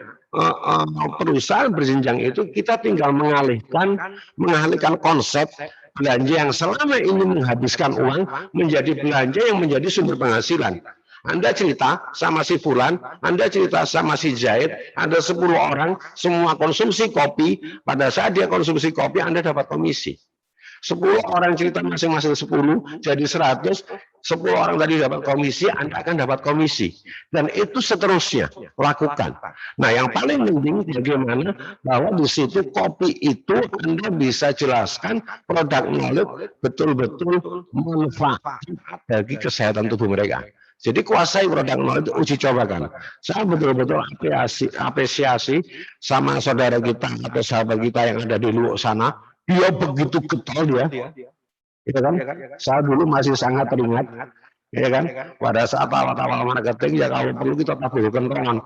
perusahaan berjenjang itu kita tinggal mengalihkan konsep belanja yang selama ini menghabiskan uang menjadi belanja yang menjadi sumber penghasilan. Anda cerita sama si Fulan, Anda cerita sama si Zaid, ada 10 orang, semua konsumsi kopi, pada saat dia konsumsi kopi, Anda dapat komisi. 10 orang cerita masing-masing 10, jadi 100, 10 orang tadi dapat komisi, Anda akan dapat komisi. Dan itu seterusnya, lakukan. Nah yang paling penting bagaimana bahwa di situ kopi itu Anda bisa jelaskan produk knowledge betul-betul manfaat bagi kesehatan tubuh mereka. Jadi kuasai produk knowledge, uji cobakan. Saya betul-betul apresiasi sama saudara kita atau sahabat kita yang ada di luar sana. Dia begitu getol dia. Ya kan? Saya dulu masih sangat teringat, ya kan? Pada saat awal-awal marketing ya kalau perlu kita tabulkan tangan.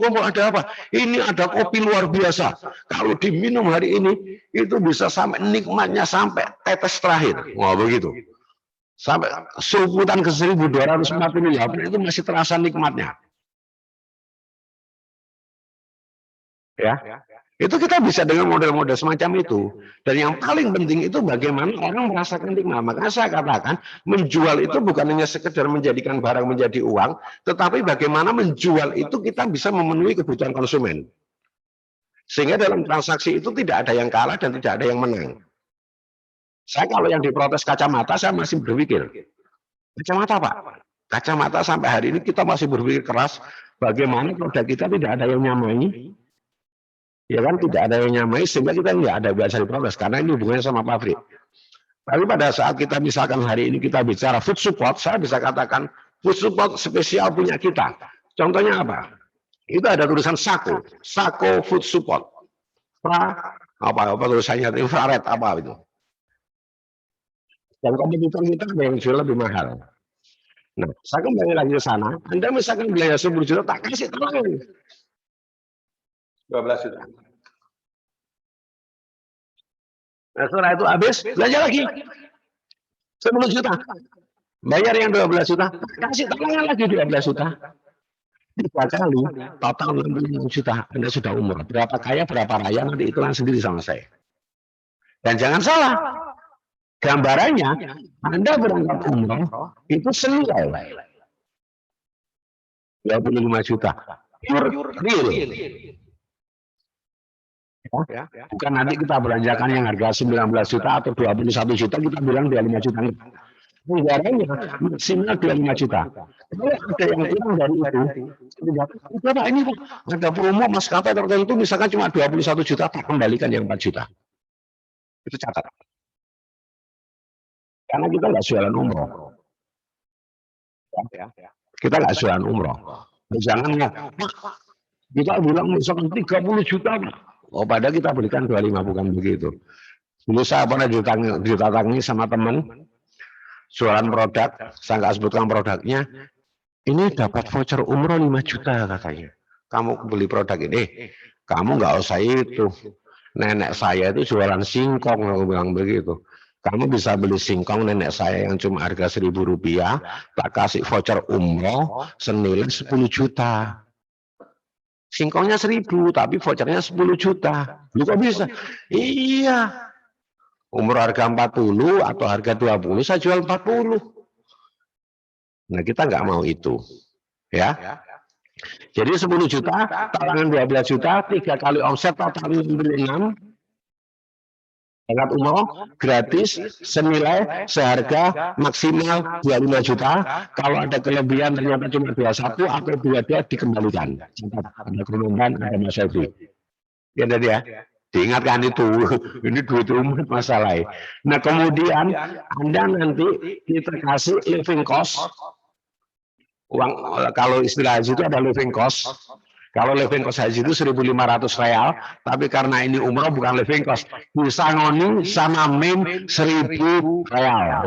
Kumpul, ada apa? Ini ada kopi luar biasa. Kalau diminum hari ini itu bisa sampai nikmatnya sampai tetes terakhir. Wah begitu. Sampai seruputan ke 1248 itu masih terasa nikmatnya. Ya. Itu kita bisa dengan model-model semacam itu. Dan yang paling penting itu bagaimana orang merasakan nikmat. Makanya saya katakan menjual itu bukan hanya sekedar menjadikan barang menjadi uang, tetapi bagaimana menjual itu kita bisa memenuhi kebutuhan konsumen. Sehingga dalam transaksi itu tidak ada yang kalah dan tidak ada yang menang. Saya kalau yang diprotes kacamata, saya masih berpikir, kacamata Pak, kacamata sampai hari ini kita masih berpikir keras bagaimana produk kita tidak ada yang nyamai. Ya kan tidak ada yang nyamai sehingga kita nggak ada biasa diprotes karena ini hubungannya sama pabrik. Tapi pada saat kita misalkan hari ini kita bicara food support, saya bisa katakan food support spesial punya kita. Contohnya apa? Itu ada tulisan Sako food support. Apa tulisannya infrared apa itu? Dan kompetitor kita ada yang jual lebih mahal. Nah, saya kembali lagi ke sana. Anda misalkan belanja 10 juta, tak kasih tolong. 12 juta. Nah, setelah itu habis, belanja lagi 10 juta. Bayar yang 12 juta, kasih talangan lagi 12 juta. 3 kali, total 66 juta. Anda sudah umroh. Berapa kaya, berapa raya, nanti hitungan sendiri sama saya. Dan jangan salah, gambarannya, Anda berangkat umroh, itu senilai 25 juta. Pure real. Ya. Bukan nanti kita belanjakan yang harga 19 juta atau 21 juta, kita bilang 25 juta. Negaranya maksimal 25 juta. Kalau ada yang kurang dari itu, Pak, ini Pak, ada promo maskapai tertentu, misalkan cuma 21 juta, tak kembalikan yang 4 juta. Itu catat. Karena kita nggak jualan umroh. Kita nggak jualan umroh. Jangan ya, kita bilang misalkan 30 juta, oh padahal kita berikan 25, bukan begitu. Dulu saya pernah ditatangi sama teman jualan produk, saya nggak sebutkan produknya, ini dapat voucher umroh 5 juta katanya. Kamu beli produk ini, kamu nggak usah itu. Nenek saya itu jualan singkong, aku bilang begitu. Kamu bisa beli singkong nenek saya yang cuma harga 1.000 rupiah, tak kasih voucher umroh senilai 10 juta. Singkongnya 1.000, tapi vouchernya 10 juta. Lu kok bisa? Iya. Umroh harga 40 atau harga 20, saya jual 40. Nah, kita nggak mau itu. Ya. Jadi 10 juta, talangan 12 juta, 3 kali omset, total 6. Berangkat umroh gratis senilai seharga maksimal 25 juta. Kalau ada kelebihan ternyata cuma 21 atau 22 dikembalikan. Ada kerumunan, ada Mas Febri. Ya tadi ya. Diingatkan itu, ini duit umat masalah. Nah kemudian Anda nanti kita kasih living cost. Uang kalau istilah haji itu ada living cost. Kalau living cost haji itu 1.500 real, tapi karena ini umroh bukan living cost, bisa ngoni sama min 1.000 real.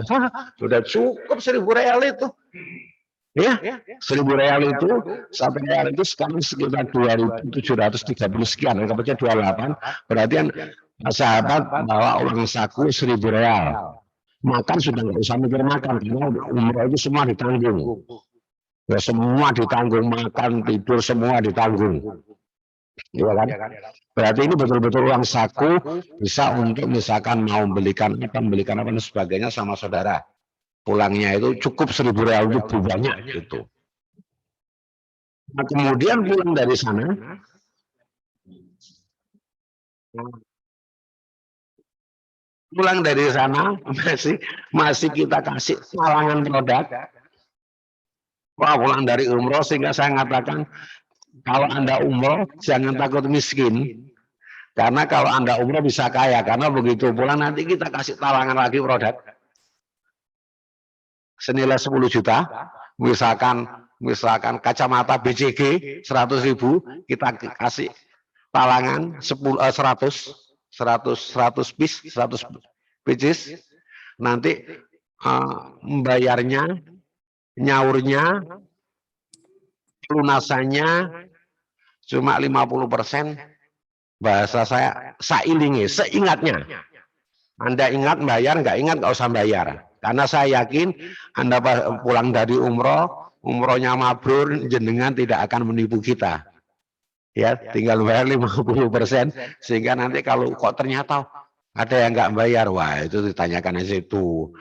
Sudah cukup 1.000 real itu. Ya, 1.000 real itu, 1 real itu sekarang sekitar 2.730 sekian, angkanya 28, berarti sahabat bawa uang saku 1.000 real. Makan sudah nggak usah mikir makan, karena umroh itu semua ditanggung. Ya semua ditanggung, makan, tidur, semua ditanggung. Ya kan? Berarti ini betul-betul uang saku bisa untuk misalkan mau membelikan apa dan sebagainya sama saudara. Pulangnya itu cukup 1.000 real itu banyak gitu. Nah, kemudian pulang dari sana, masih kita kasih talangan produk. Wah, pulang dari umroh sehingga saya mengatakan kalau Anda umroh jangan takut miskin. Karena kalau Anda umroh bisa kaya, karena begitu pulang nanti kita kasih talangan lagi produk senilai 10 juta, misalkan kacamata BCG 100.000, kita kasih talangan 100 100 pieces, nanti membayarnya, nyaurnya, lunasannya cuma 50%. Bahasa saya sailingi, seingatnya. Anda ingat bayar, nggak ingat nggak usah bayar. Karena saya yakin Anda pulang dari umrohnya mabrur, jenengan tidak akan menipu kita. Ya, tinggal bayar 50%, sehingga nanti kalau kok ternyata ada yang nggak bayar, wah itu ditanyakan aja itu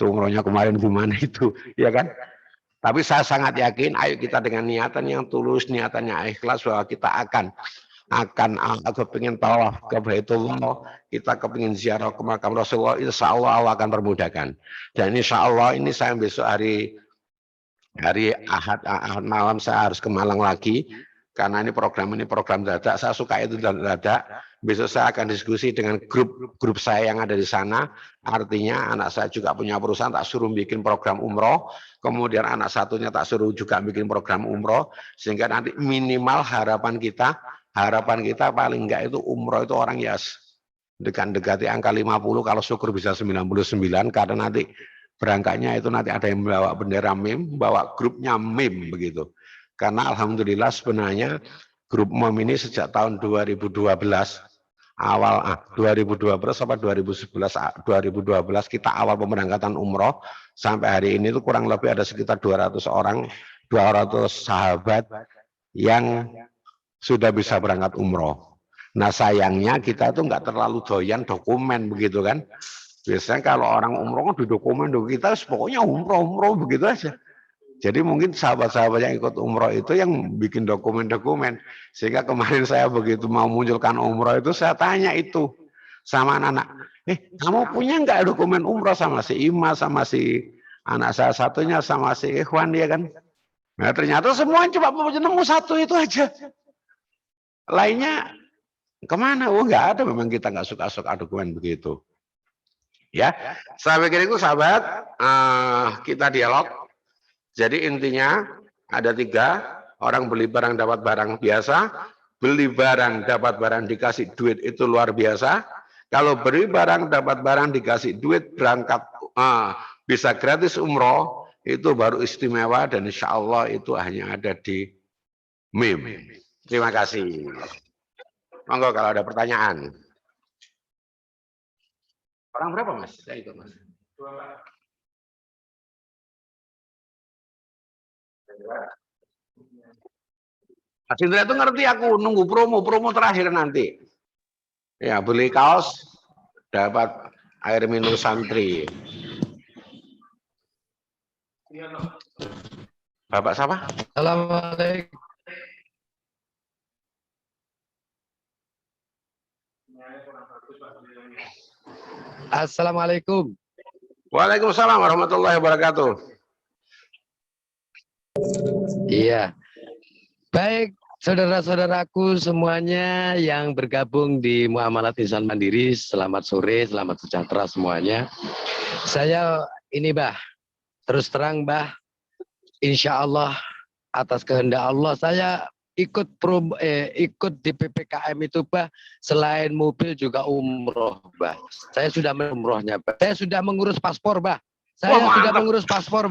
umrohnya kemarin gimana itu, ya kan? Tapi saya sangat yakin, ayo kita dengan niatan yang tulus, niatannya ikhlas, bahwa kita akan kepingin tawaf ke Baitullah, kita kepingin ziarah ke makam Rasulullah, insya Allah Allah akan permudahkan. Dan insya Allah ini saya besok hari Ahad malam saya harus ke Malang lagi, karena ini program dadak. Saya suka itu dadak. Besok saya akan diskusi dengan grup saya yang ada di sana. Artinya anak saya juga punya perusahaan, tak suruh bikin program umroh. Kemudian anak satunya tak suruh juga bikin program umroh, sehingga nanti minimal harapan kita paling enggak itu umroh itu orang ya dekati angka 50, kalau syukur bisa 99, karena nanti berangkatnya itu nanti ada yang membawa bendera MIM, bawa grupnya MIM begitu. Karena alhamdulillah sebenarnya grup MIM ini sejak tahun 2012 awal 2012 sampai 2011 kita awal pemberangkatan umroh sampai hari ini itu kurang lebih ada sekitar 200 orang, 200 sahabat yang sudah bisa berangkat umroh. Nah sayangnya kita itu nggak terlalu doyan dokumen begitu kan. Biasanya kalau orang umroh di dokumen, kita pokoknya umroh begitu aja. Jadi mungkin sahabat-sahabat yang ikut umroh itu yang bikin dokumen-dokumen. Sehingga kemarin saya begitu mau munculkan umroh itu, saya tanya itu sama anak-anak, kamu punya nggak dokumen umroh, sama si Ima, sama si anak saya satunya, sama si Ikhwan, ya kan. Nah ternyata semuanya cuma nemu satu itu aja. Lainnya kemana? Oh nggak ada, memang kita nggak suka-suka dokumen begitu. Ya, saya pikir itu sahabat, kita dialog. Jadi intinya ada 3, orang beli barang dapat barang biasa, beli barang dapat barang dikasih duit itu luar biasa. Kalau beli barang dapat barang dikasih duit berangkat bisa gratis umroh, itu baru istimewa, dan insya Allah itu hanya ada di MIM. Terima kasih. Monggo kalau ada pertanyaan. Orang berapa Mas? Saya ikut Mas. 2. Mas Indra itu ngerti, aku nunggu promo terakhir nanti. Ya, beli kaos dapat air minum santri. Bapak siapa? Assalamualaikum. Assalamualaikum. Waalaikumsalam warahmatullahi wabarakatuh. Iya. Baik, saudara-saudaraku semuanya yang bergabung di Muamalat Insan Mandiri, selamat sore, selamat sejahtera semuanya. Saya ini terus terang insya Allah atas kehendak Allah saya ikut di PPKM itu selain mobil juga umroh Saya sudah umrohnya Saya sudah mengurus paspor Saya sudah mengurus paspor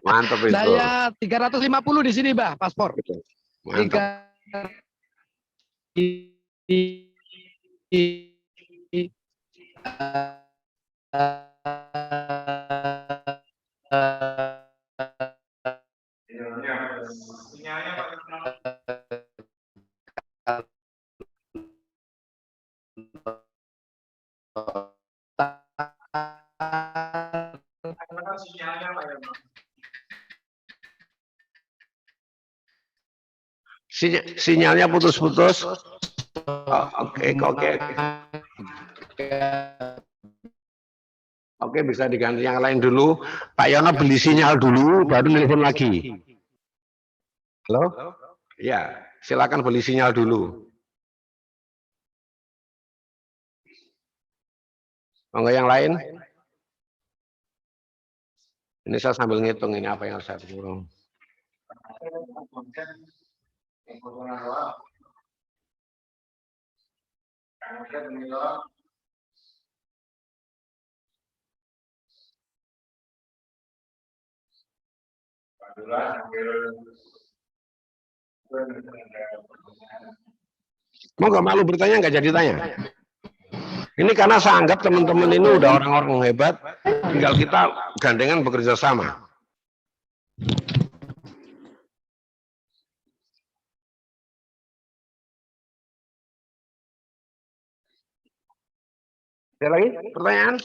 Mantap itu. Saya 350 di sini paspor. Mantap. Sinyalnya putus-putus. Oke, bisa diganti yang lain dulu. Pak Yono beli sinyal dulu, baru nelpon lagi. Halo? Ya, silakan beli sinyal dulu. Monggo yang lain. Ini saya sambil ngitung ini apa yang harus saya kurang. Kang Ustaz menjawab. Pak Abdullah sambil Mau nggak malu bertanya nggak jadi tanya. Ini karena saya anggap teman-teman ini udah orang-orang hebat, tinggal kita gandengan bekerja sama. Ada lagi pertanyaan?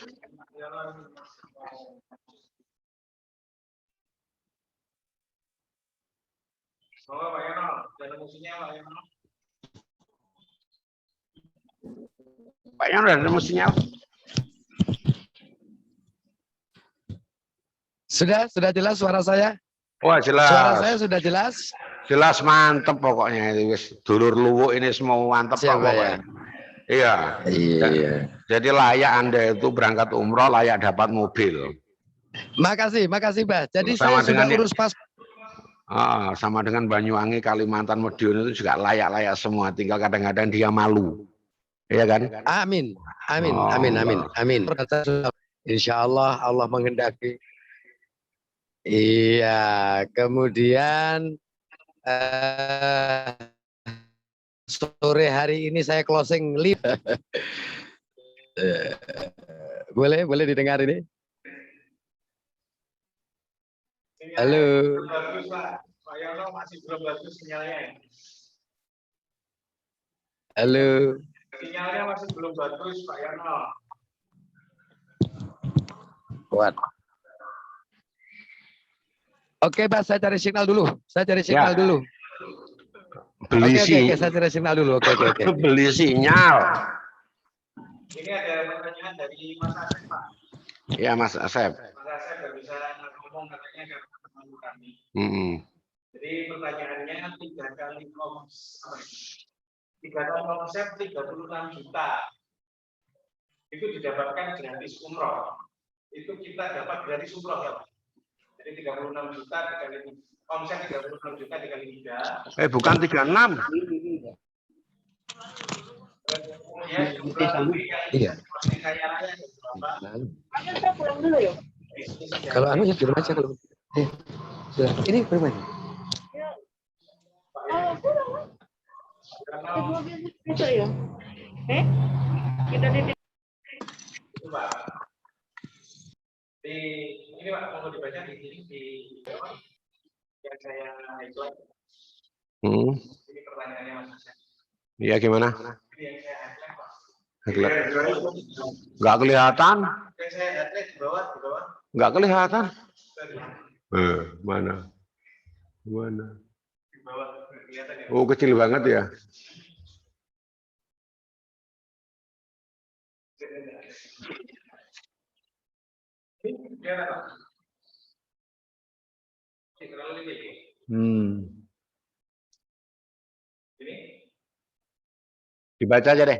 Monggo Pak Yono, dan musinya Pak Yono. Pak Yono ada mestinya. Sudah jelas suara saya? Wah jelas. Suara saya sudah jelas? Jelas mantep pokoknya ini wis dulur luwuk ini semua mantep Siapa pokoknya. Iya. Iya. Jadi layak Anda itu berangkat umroh layak dapat mobil. Makasih Pak. Jadi Sama saya sudah dengan urus pas. Sama dengan Banyuwangi, Kalimantan, Madiun itu juga layak-layak semua. Tinggal kadang-kadang dia malu. Iya kan? Amin. Oh, Amin. Insya Allah Allah menghendaki. Iya. Kemudian sore hari ini saya closing live. Boleh didengar ini? Halo. Bagus Pak. Pak Yono masih belum bagus sinyalnya. Halo. Sinyalnya masih belum bagus Pak Yono. Kuat. Oke, Pak, saya cari signal dulu. beli Oke, saya cari signal dulu. Oke. Beli sinyal. Ini ada pertanyaan dari Mas Asep Pak. Ya Mas Asep. Mas Asep nggak bisa ngomong katanya karena teman kami. Jadi pertanyaannya 3 kali konsep 36 juta itu didapatkan gratis umroh. Itu kita dapat gratis umroh ya Pak. Jadi 36 juta dikali omset 36 juta dikali 3. Bukan 36. Kemudian jumlah lebih yang kaya raya berapa? Saya pulang dulu ya. Kalau anu ya di rumah aja kalau. Ini berapa? Oh, pulang lah. Kedua besok ya. Kita titip. Itu Pak. Ini Pak mau dibaca di sini di yang saya itu. Ini pertanyaannya Mas Asep. Iya gimana? Ini yang saya headline Pak. Nggak kelihatan? Yang saya headline di bawah. Nggak kelihatan? Mana? Di bawah kelihatan ya. Oh kecil banget ya. Kelihatan Pak. Terlalu lebih. Ini Dibaca aja deh.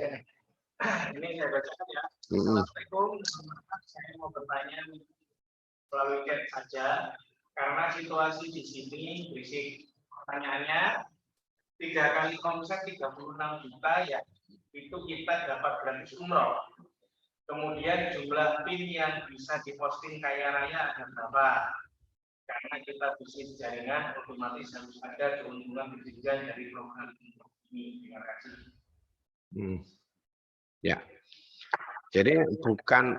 Ini saya bacakan ya. Assalamualaikum. Saya mau bertanya melalui chat saja karena situasi di sini berisik. Pertanyaannya 3 kali omset 36 juta ya itu kita dapat gratis umroh. Kemudian jumlah PIN yang bisa diposting kaya raya ada berapa? Karena kita bisnis jaringan otomatis harus ada keuntungan dividen dari program ini. Terima kasih. Ya. Jadi bukan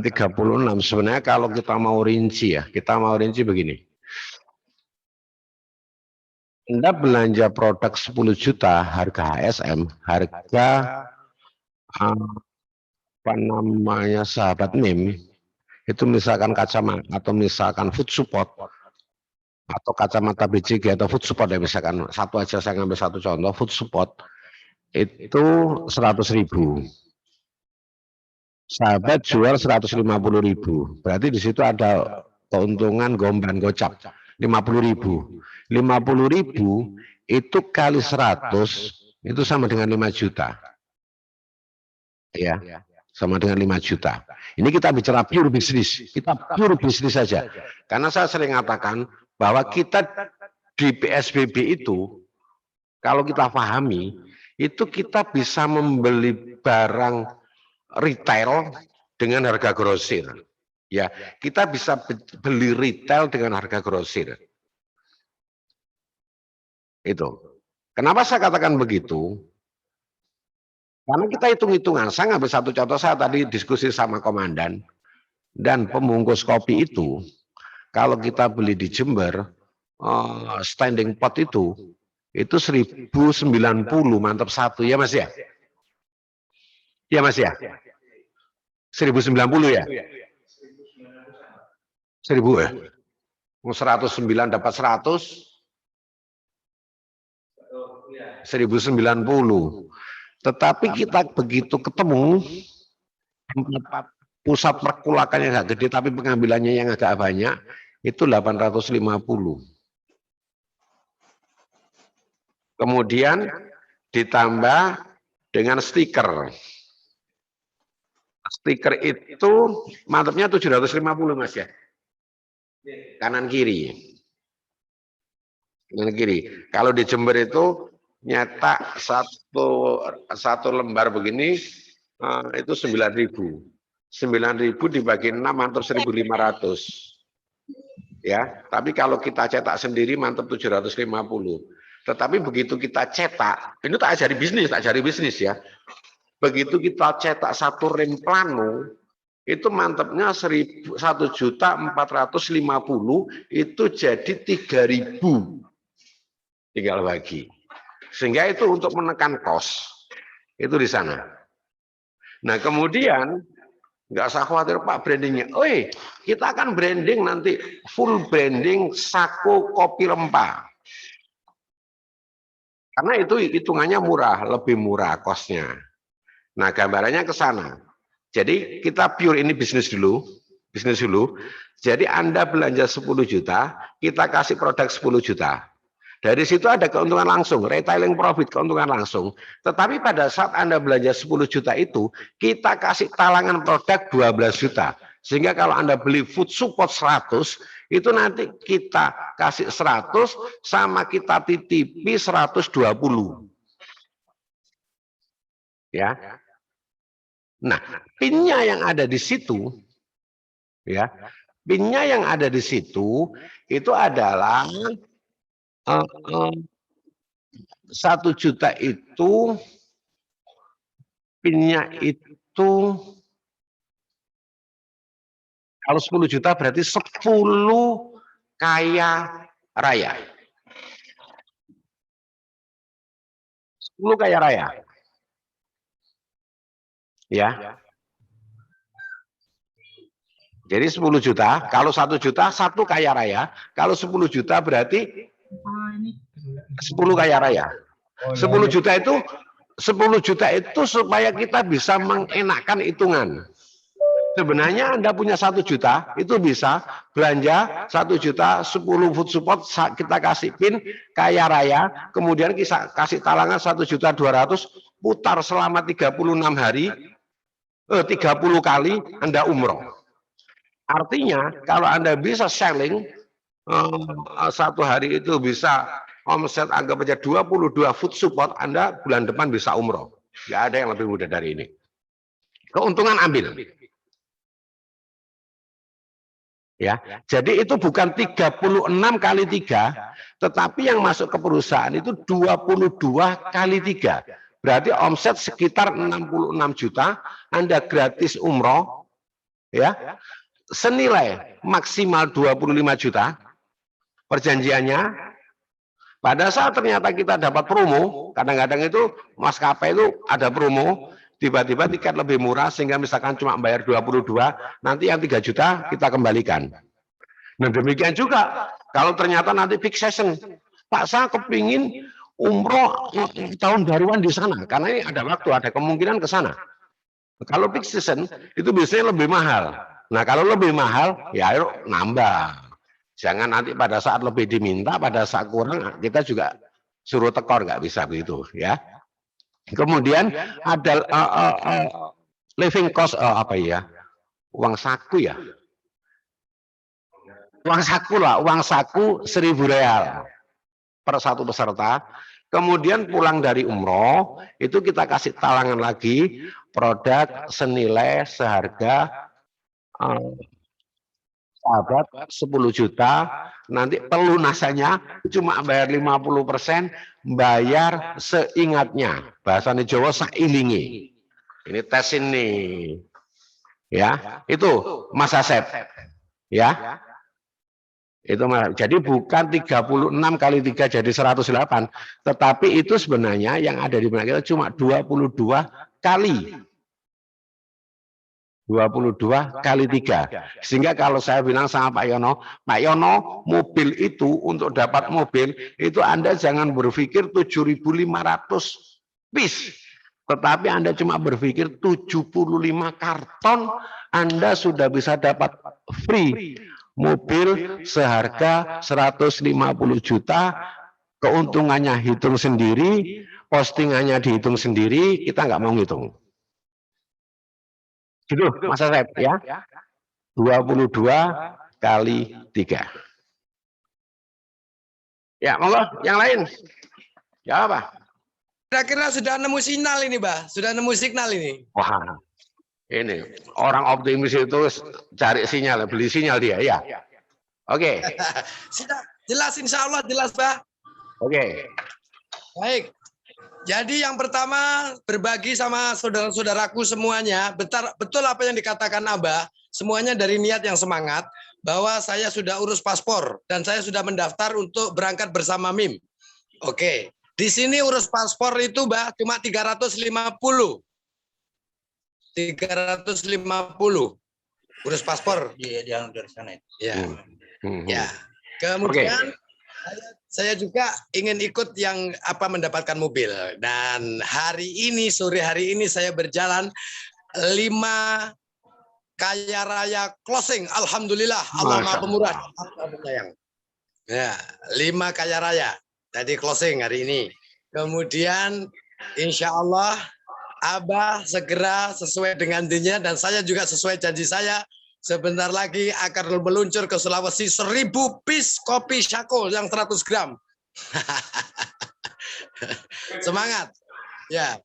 36 sebenarnya kalau kita mau rinci ya, begini. Anda belanja produk 10 juta harga HSM, harga sahabat NIM itu misalkan kacamata atau misalkan food support atau kacamata BCG atau food support ya misalkan satu aja saya ngambil satu contoh food support itu 100.000. Sahabat jual 150.000. Berarti di situ ada keuntungan gomban gocap 50.000. 50.000 itu kali 100 itu sama dengan 5 juta. Ya, sama dengan 5 juta. Ini kita bicara pure bisnis. Kita pure bisnis saja. Karena saya sering katakan bahwa kita di PSBB itu kalau kita pahami itu kita bisa membeli barang retail dengan harga grosir. Ya, kita bisa beli retail dengan harga grosir. Itu. Kenapa saya katakan begitu? Karena kita hitung-hitungan. Saya ngambil satu contoh, saya tadi diskusi sama komandan, dan pembungkus kopi itu, kalau kita beli di Jember, standing pot itu 1090 mantap satu, ya Mas ya? Ya Mas ya? 1090 ya? 1000 ya? 109 dapat 100, 1090. Tetapi kita begitu ketemu tempat pusat perkulakan yang agak gede tapi pengambilannya yang agak banyak, itu 850. Kemudian ditambah dengan stiker. Stiker itu mantapnya 750 Mas ya. Kanan kiri. Kanan kiri. Kalau di Jember itu nyetak satu lembar begini itu 9.000. 9.000 dibagi 6 mantap 1.500. Ya, tapi kalau kita cetak sendiri mantap 750. Tetapi begitu kita cetak, ini tak ajari bisnis ya. Begitu kita cetak satu rem plano, itu mantapnya 1.450, itu jadi 3.000. Tinggal bagi. Sehingga itu untuk menekan kos. Itu di sana. Nah, kemudian nggak usah khawatir Pak brandingnya. Kita akan branding nanti full branding Sako Kopi Rempah. Karena itu hitungannya murah, lebih murah kosnya. Nah, gambarannya ke sana. Jadi kita pure ini bisnis dulu. Jadi Anda belanja 10 juta, kita kasih produk 10 juta. Dari situ ada keuntungan langsung, retailing profit, keuntungan langsung. Tetapi pada saat Anda belanja 10 juta itu, kita kasih talangan produk 12 juta. Sehingga kalau Anda beli food support 100, itu nanti kita kasih 100 sama kita titipi 120. Ya. Nah, pinnya yang ada di situ, ya, pinnya yang ada di situ itu adalah 1 juta itu pinnya itu kalau 10 juta berarti 10 kaya raya. 10 kaya raya. Ya. Jadi 10 juta, kalau 1 juta 1 kaya raya, kalau 10 juta berarti 10 kaya raya. 10 juta itu supaya kita bisa mengenakkan hitungan. Sebenarnya Anda punya 1 juta, itu bisa belanja 1 juta 10 food support, kita kasih pin kaya raya, kemudian kita kasih talangan 1.200.000, putar selama 36 hari, 30 kali Anda umroh. Artinya kalau Anda bisa selling, satu hari itu bisa omset anggap aja 22 food support, Anda bulan depan bisa umroh. Nggak ada yang lebih mudah dari ini. Keuntungan ambil. Ya, jadi itu bukan 36 kali 3, tetapi yang masuk ke perusahaan itu 22 kali 3. Berarti omset sekitar 66 juta, Anda gratis umroh, ya, senilai maksimal 25 juta. Perjanjiannya, pada saat ternyata kita dapat promo, kadang-kadang itu maskapai itu ada promo, tiba-tiba tiket lebih murah sehingga misalkan cuma bayar 22, nanti yang 3 juta kita kembalikan. Nah, demikian juga kalau ternyata nanti peak season, Pak saya kepingin umroh tahun baruan di sana, karena ini ada waktu, ada kemungkinan ke sana. Kalau peak season itu biasanya lebih mahal. Nah, kalau lebih mahal ya ayo nambah. Jangan nanti pada saat lebih diminta, pada saat kurang kita juga suruh tekor, nggak bisa begitu ya. Kemudian ada living cost apa ya? Uang saku ya. Uang saku lah, uang saku 1.000 real per satu peserta. Kemudian pulang dari umroh, itu kita kasih talangan lagi produk senilai seharga sahabat 10 juta, nanti pelunasannya cuma bayar 50%, bayar seingatnya. Bahasa Jawa sailingi. Ini tes ini. Ya, itu Mas Asep. Ya. Itu jadi bukan 36 kali 3 jadi 108, tetapi itu sebenarnya yang ada di benak kita cuma 22 kali 3. Sehingga kalau saya bilang sama Pak Yono, mobil itu untuk dapat mobil itu Anda jangan berpikir 7.500 piece, tetapi Anda cuma berpikir 75 karton Anda sudah bisa dapat free mobil seharga 150 juta, keuntungannya hitung sendiri, postingannya dihitung sendiri, kita nggak mau ngitung. Gitu, Mas Asep ya. 22 kali 3. Ya, monggo yang lain. Ya apa? Kira-kira sudah nemu sinyal ini, Mbah? Sudah nemu signal ini? Wah, ini orang optimis itu cari sinyal, beli sinyal dia ya. Oke. Sudah jelas, insya Allah jelas, Mbah. Oke. Baik. Jadi yang pertama berbagi sama saudara-saudaraku semuanya, betul apa yang dikatakan Abah, semuanya dari niat yang semangat, bahwa saya sudah urus paspor dan saya sudah mendaftar untuk berangkat bersama MIM. Oke, di sini urus paspor itu Mbak cuma 350. 350 urus paspor. Iya, dari sana. Ya. Ya. Kemudian saya juga ingin ikut yang mendapatkan mobil, dan sore hari ini saya berjalan 5 kaya raya closing. Alhamdulillah, Allah Maha Pemurah. Ya, 5 kaya raya tadi closing hari ini. Kemudian insya Allah Abah segera sesuai dengan janjinya, dan saya juga sesuai janji saya. Sebentar lagi akan meluncur ke Sulawesi 1000 piece kopi Shako yang 100 gram. Semangat. Ya.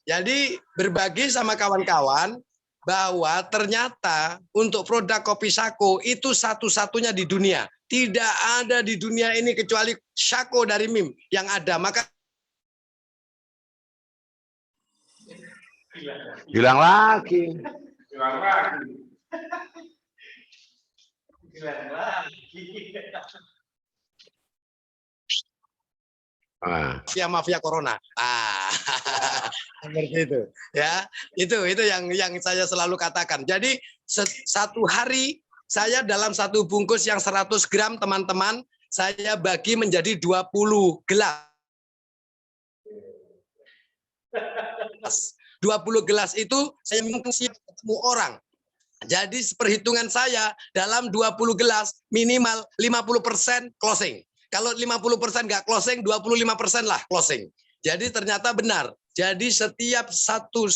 Jadi berbagi sama kawan-kawan bahwa ternyata untuk produk kopi Shako itu satu-satunya di dunia. Tidak ada di dunia ini kecuali Shako dari MIM yang ada. Maka hilang lagi. Mafia corona. Seperti itu. Ya, itu yang saya selalu katakan. Jadi satu hari saya dalam satu bungkus yang 100 gram teman-teman, saya bagi menjadi 20 gelas. 20 gelas itu saya siap ketemu orang. Jadi perhitungan saya dalam 20 gelas minimal 50% closing. Kalau 50% nggak closing, 25% lah closing. Jadi ternyata benar. Jadi setiap satu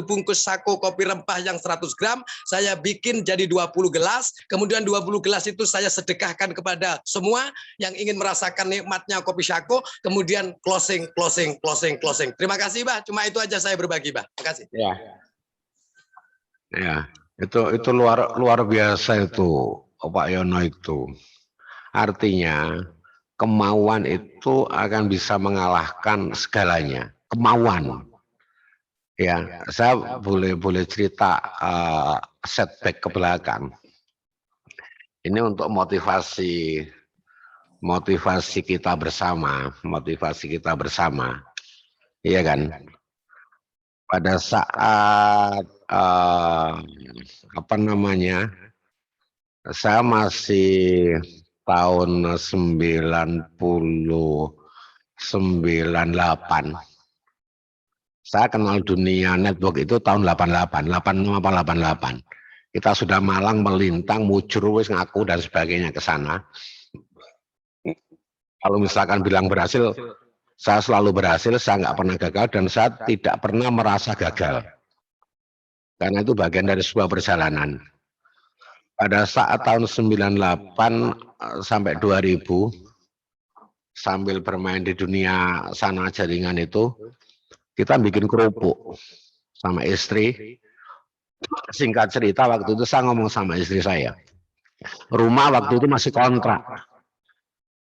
bungkus Shako kopi rempah yang 100 gram, saya bikin jadi 20 gelas. Kemudian 20 gelas itu saya sedekahkan kepada semua yang ingin merasakan nikmatnya kopi Shako. Kemudian closing. Terima kasih, Bah. Cuma itu aja saya berbagi, Bah. Terima kasih. Ya. Itu luar biasa itu Pak Yono itu. Artinya kemauan itu akan bisa mengalahkan segalanya. Kemauan. Ya, saya boleh cerita setback ke belakang. Ini untuk motivasi kita bersama, Iya kan? Pada saat saya masih tahun 98. Saya kenal dunia network itu tahun 88. Kita sudah malang melintang, mujur wis ngaku dan sebagainya ke sana. Kalau misalkan bilang berhasil, saya selalu berhasil, saya nggak pernah gagal, dan saya tidak pernah merasa gagal. Karena itu bagian dari sebuah perjalanan. Pada saat tahun 98 sampai 2000, sambil bermain di dunia sana jaringan itu, kita bikin kerupuk sama istri. Singkat cerita, waktu itu saya ngomong sama istri saya, rumah waktu itu masih kontrak.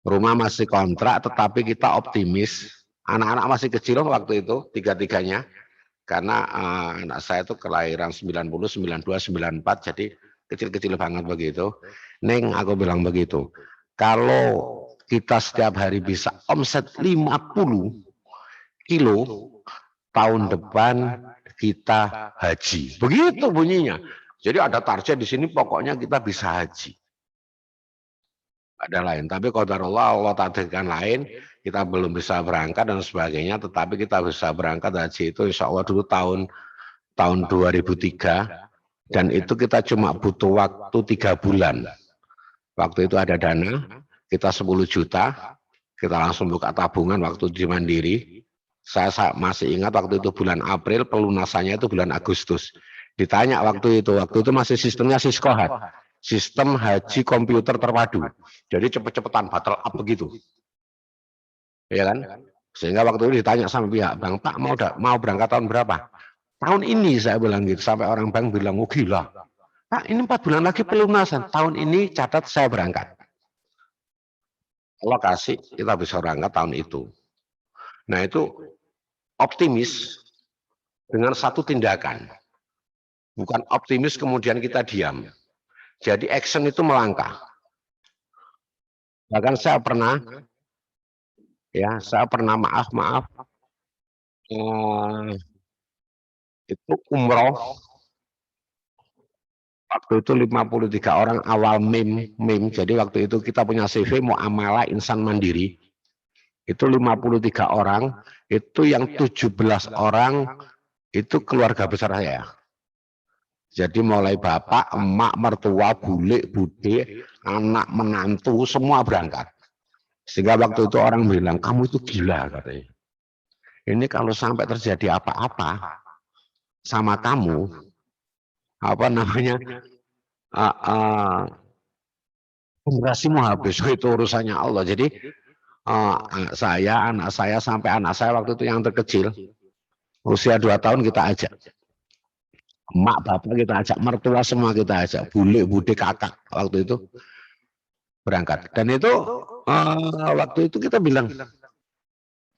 Rumah masih kontrak, tetapi kita optimis. Anak-anak masih kecil waktu itu, tiga-tiganya. Karena anak saya itu kelahiran 90, 92, 94, jadi kecil-kecil banget begitu. Neng, aku bilang begitu. Kalau kita setiap hari bisa omset 50 kilo, tahun depan kita haji. Begitu bunyinya. Jadi ada target di sini, pokoknya kita bisa haji. Ada lain, tapi qadarullah, Allah takdirkan lain, kita belum bisa berangkat dan sebagainya, tetapi kita bisa berangkat haji itu insya Allah dulu tahun 2003, dan itu kita cuma butuh waktu 3 bulan. Waktu itu ada dana, kita 10 juta, kita langsung buka tabungan waktu di Mandiri. Saya masih ingat waktu itu bulan April, pelunasannya itu bulan Agustus. Ditanya waktu itu masih sistemnya Siskohat, sistem haji komputer terpadu. Jadi cepet-cepetan battle up begitu. Ya kan? Sehingga waktu itu ditanya sama pihak bank, Pak mau berangkat tahun berapa? Tahun ini saya bilang gitu, sampai orang bank bilang, oh gila. Pak ini 4 bulan lagi pelunasan, tahun ini catat saya berangkat. Allah kasih, kita bisa berangkat tahun itu. Nah itu optimis dengan satu tindakan. Bukan optimis kemudian kita diam. Jadi action itu melangkah. Bahkan saya pernah maaf itu umroh waktu itu 53 orang awal mem. Jadi waktu itu kita punya CV Muamalah Insan Mandiri. Itu 53 orang, itu yang 17 orang itu keluarga besar saya. Jadi mulai bapak, emak, mertua, bule, bude, anak, menantu, semua berangkat. Sehingga waktu itu orang bilang, kamu itu gila katanya. Ini kalau sampai terjadi apa-apa sama kamu, generasimu habis, itu urusannya Allah. Jadi anak saya sampai anak saya waktu itu yang terkecil, usia 2 tahun kita ajak. Emak, bapak kita ajak, mertua semua kita ajak, bule, bude, kakak waktu itu berangkat. Dan itu waktu itu kita bilang,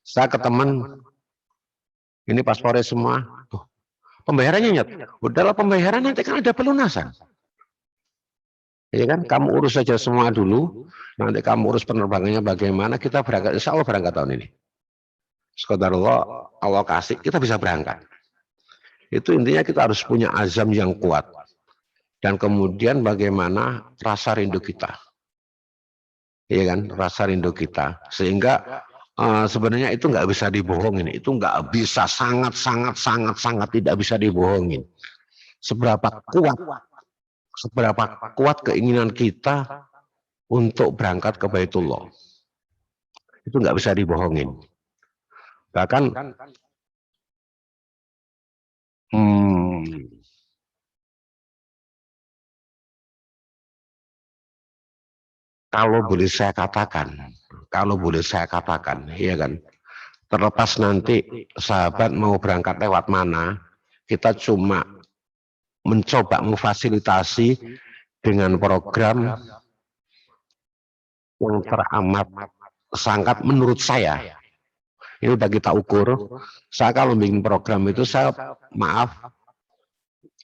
saya ke teman, ini paspornya semua, pembayarannya nyet, udahlah pembayaran nanti kan ada pelunasan. Ya kan, kamu urus saja semua dulu, nanti kamu urus penerbangannya bagaimana, kita berangkat, insya Allah berangkat tahun ini. Qadarullah, Allah kasih, kita bisa berangkat. Itu intinya kita harus punya azam yang kuat. Dan kemudian bagaimana rasa rindu kita. Iya kan, rasa rindu kita. Sehingga sebenarnya itu nggak bisa dibohongin. Itu nggak bisa, sangat tidak bisa dibohongin. Seberapa kuat keinginan kita untuk berangkat ke Baitullah. Itu nggak bisa dibohongin. Bahkan kalau boleh saya katakan, ya kan, terlepas nanti sahabat mau berangkat lewat mana, kita cuma mencoba memfasilitasi dengan program yang teramat sangat menurut saya. Ini udah kita ukur. Saya kalau bikin program itu,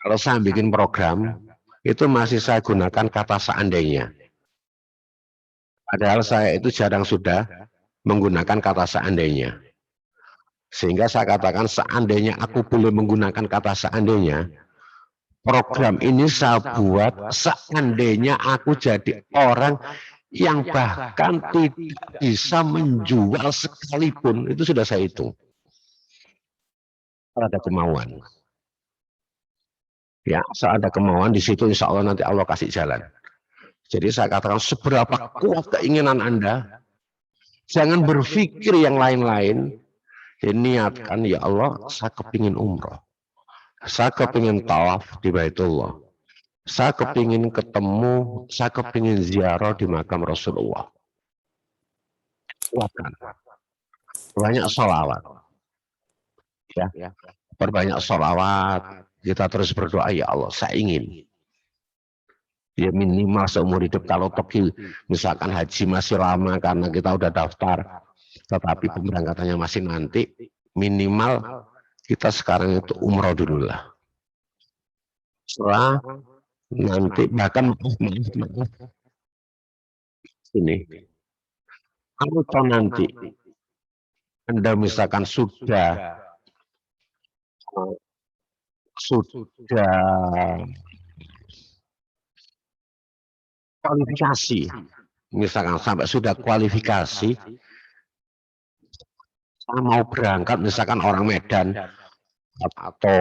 kalau saya bikin program itu masih saya gunakan kata seandainya. Padahal saya itu jarang sudah menggunakan kata seandainya. Sehingga saya katakan seandainya aku boleh menggunakan kata seandainya, program ini saya buat seandainya aku jadi orang yang bahkan tidak bisa menjual sekalipun, itu sudah saya hitung. Ada kemauan. Ya, ada kemauan di situ, insya Allah nanti Allah kasih jalan. Jadi saya katakan seberapa kuat keinginan Anda, jangan berpikir yang lain-lain. Niatkan, ya Allah, saya kepingin umroh. Saya kepingin tawaf di Baitullah. Saya kepingin ketemu, saya kepingin ziarah di makam Rasulullah. Kuatkan. Banyak sholawat. Ya. Perbanyak sholawat. Kita terus berdoa, ya Allah, saya ingin. Ya minimal seumur hidup, kalau pergi misalkan haji masih lama karena kita udah daftar, tetapi pemberangkatannya masih nanti, minimal kita sekarang itu umroh dulu lah. Setelah nanti bahkan ini, kalau nanti Anda misalkan sudah kualifikasi, misalkan sampai sudah kualifikasi, saya mau berangkat misalkan orang Medan atau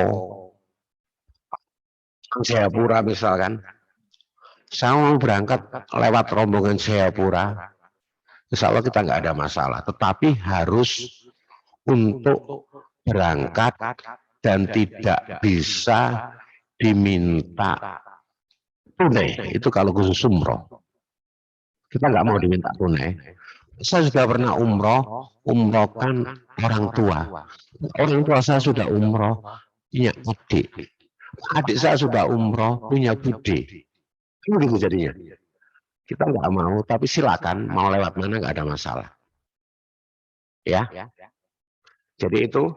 Jayapura misalkan, saya mau berangkat lewat rombongan Jayapura, insya Allah kita nggak ada masalah, tetapi harus untuk berangkat dan tidak bisa diminta tunai. Itu kalau khusus umroh, kita nggak mau diminta tunai. Saya sudah pernah umrohkan orang tua. Orang tua saya sudah umroh punya adik. Adik saya sudah umroh punya bude. Begitu jadinya. Kita nggak mau, tapi silakan mau lewat mana nggak ada masalah. Ya. Jadi itu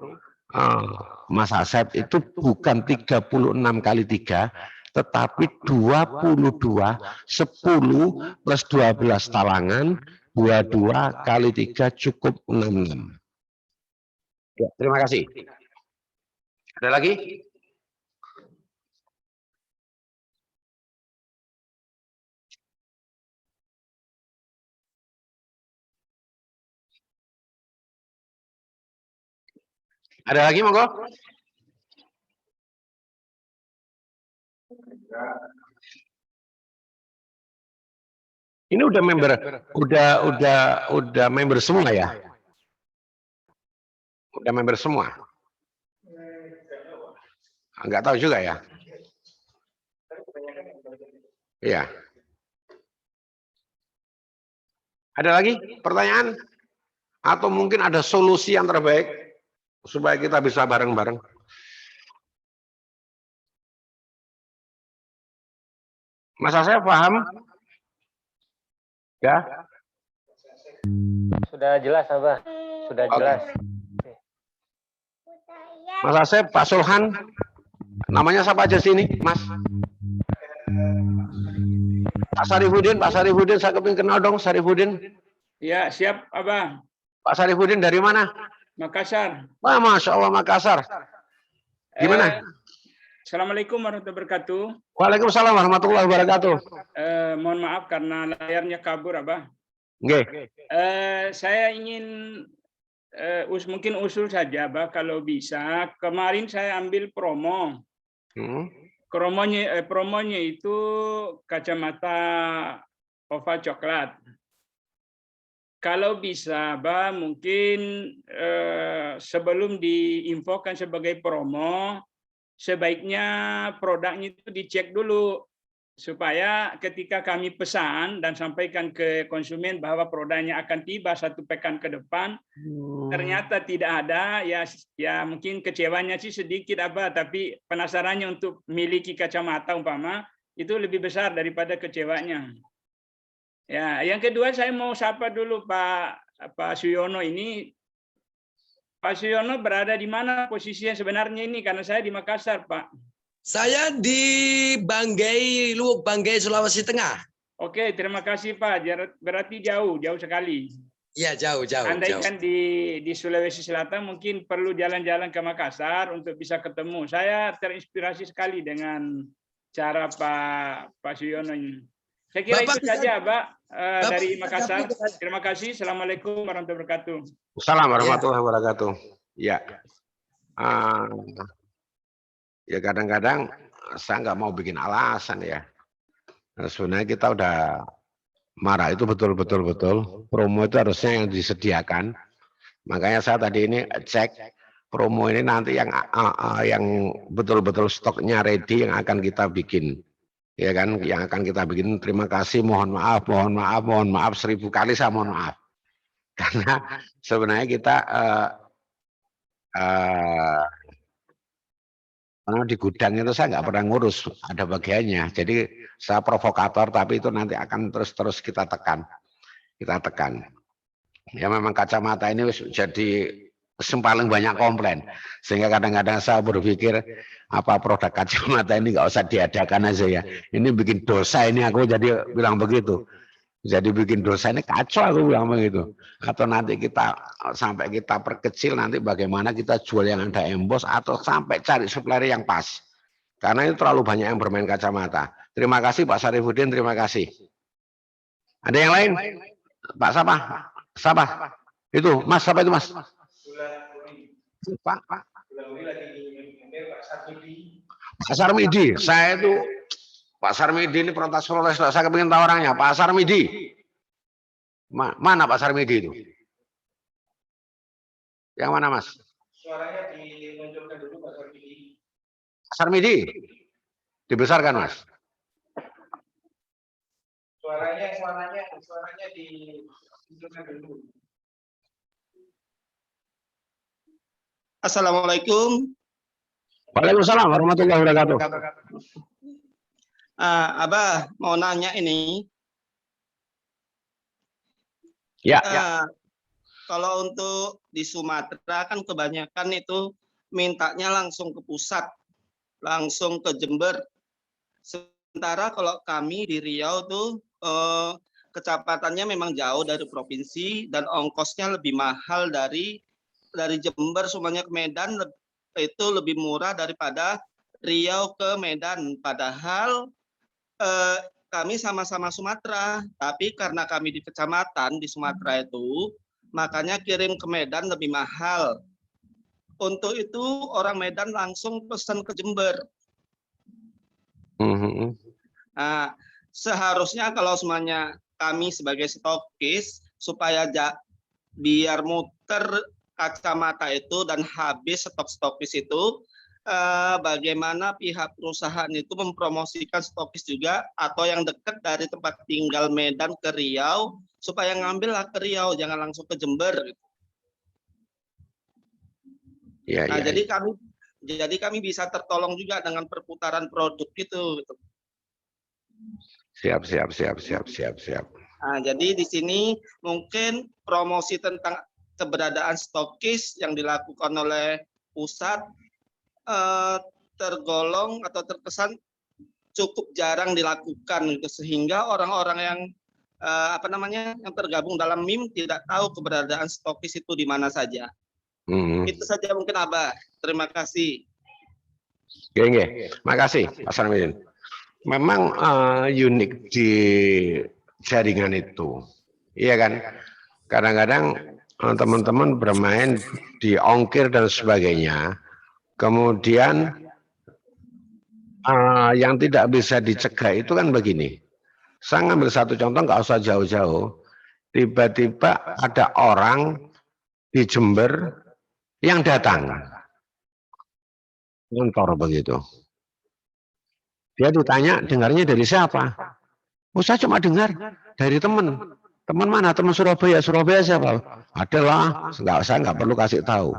Mas Asep itu bukan 36 kali 3, tetapi 22, 10 plus 12 talangan, 22 kali 3 cukup 66. Ya, terima kasih. Ada lagi? Ada lagi, monggo? Ini udah member, udah member semua ya? Udah member semua? Enggak tahu juga ya? Iya. Ada lagi pertanyaan? Atau mungkin ada solusi yang terbaik supaya kita bisa bareng-bareng? Mas Asep paham? Ya? Sudah jelas, Abah. Sudah jelas. Mas Asep, Pak Sulhan, namanya siapa aja sini, Mas? Pak Sarifudin, saya kepingin kenal dong, Sarifudin. Ya, siap, Abah. Pak Sarifudin dari mana? Makassar. Wah, Masya Allah, Makassar. Gimana? Assalamualaikum warahmatullahi wabarakatuh. Waalaikumsalam warahmatullahi wabarakatuh. Mohon maaf karena layarnya kabur, Abah. Oke. Saya ingin mungkin usul saja, Abah, kalau bisa. Kemarin saya ambil promo. Promonya itu kacamata oval coklat. Kalau bisa, Abah, mungkin sebelum diinfokan sebagai promo, sebaiknya produknya itu dicek dulu supaya ketika kami pesan dan sampaikan ke konsumen bahwa produknya akan tiba 1 pekan ke depan, ternyata tidak ada, ya mungkin kecewanya sih sedikit, Abah, tapi penasarannya untuk memiliki kacamata umpama itu lebih besar daripada kecewanya. Ya, yang kedua saya mau sapa dulu Pak Suyono ini. Pak Suyono berada di mana posisinya sebenarnya ini? Karena saya di Makassar, Pak. Saya di Banggai, Luwuk Banggai, Sulawesi Tengah. Oke, terima kasih, Pak. Berarti jauh sekali. Iya, jauh. Andai kan di Sulawesi Selatan mungkin perlu jalan-jalan ke Makassar untuk bisa ketemu. Saya terinspirasi sekali dengan cara Pak Suyono ini. Saya kira itu saja, Pak, dari Makassar. Terima kasih. Assalamualaikum warahmatullahi wabarakatuh. Assalamualaikum warahmatullahi wabarakatuh. Ya. Ya kadang-kadang saya nggak mau bikin alasan ya. Nah, sebenarnya kita udah marah itu betul. Promo itu harusnya yang disediakan. Makanya saya tadi ini cek promo ini nanti yang betul-betul stoknya ready yang akan kita bikin. Ya kan, yang akan kita bikin. Terima kasih, mohon maaf 1000 kali saya mohon maaf. Karena sebenarnya kita di gudang itu saya nggak pernah ngurus, ada bagiannya. Jadi saya provokator, tapi itu nanti akan terus kita tekan. Ya memang kacamata ini jadi paling banyak komplain. Sehingga kadang-kadang saya berpikir apa produk kacamata ini nggak usah diadakan aja ya. Ini bikin dosa ini, aku jadi bilang begitu. Jadi bikin dosa ini kacau, aku bilang begitu. Atau nanti sampai kita perkecil, nanti bagaimana kita jual yang ada emboss, atau sampai cari supplier yang pas. Karena itu terlalu banyak yang bermain kacamata. Terima kasih Pak Sarifudin, terima kasih. Ada yang lain? Pak siapa? Itu Mas, siapa itu Mas? Pak Sarmidi. Saya itu Pak Sarmidi ini protes, saya kepingin tahu orangnya. Pak Sarmidi, mana Pak Sarmidi itu? Yang mana Mas? Suaranya dimunculkan dulu Pak Sarmidi. Pak Sarmidi, dibesarkan Mas. Suaranya dimunculkan dulu. Assalamualaikum. Waalaikumsalam warahmatullahi wabarakatuh. Abah mau nanya ini. Ya. Kalau untuk di Sumatera kan kebanyakan itu mintanya langsung ke pusat, langsung ke Jember. Sementara kalau kami di Riau tuh kecepatannya memang jauh dari provinsi dan ongkosnya lebih mahal dari Jember semuanya ke Medan, itu lebih murah daripada Riau ke Medan. Padahal kami sama-sama Sumatera, tapi karena kami di kecamatan di Sumatera itu, makanya kirim ke Medan lebih mahal. Untuk itu orang Medan langsung pesan ke Jember. Nah, seharusnya kalau semuanya kami sebagai stokis supaya biar muter kacamata itu dan habis stok stokis itu, bagaimana pihak perusahaan itu mempromosikan stokis juga atau yang dekat dari tempat tinggal Medan ke Riau supaya ngambillah ke Riau, jangan langsung ke Jember. Ya, nah, ya, jadi kami bisa tertolong juga dengan perputaran produk itu. Siap. Nah, jadi di sini mungkin promosi tentang keberadaan stokis yang dilakukan oleh pusat tergolong atau terkesan cukup jarang dilakukan gitu, sehingga orang-orang yang yang tergabung dalam MIM tidak tahu keberadaan stokis itu di mana saja. Itu saja mungkin Abah. Terima kasih. Oke. Makasih Pak Sarmidin. Memang unik di jaringan itu. Iya kan? Kadang-kadang teman-teman bermain di ongkir dan sebagainya. Kemudian yang tidak bisa dicegah itu kan begini. Saya ngambil satu contoh, nggak usah jauh-jauh. Tiba-tiba ada orang di Jember yang datang kantor begitu. Dia ditanya dengarnya dari siapa? Oh, saya cuma dengar dari teman. Teman mana? Teman Surabaya. Surabaya siapa? Adalah, saya nggak perlu kasih tahu.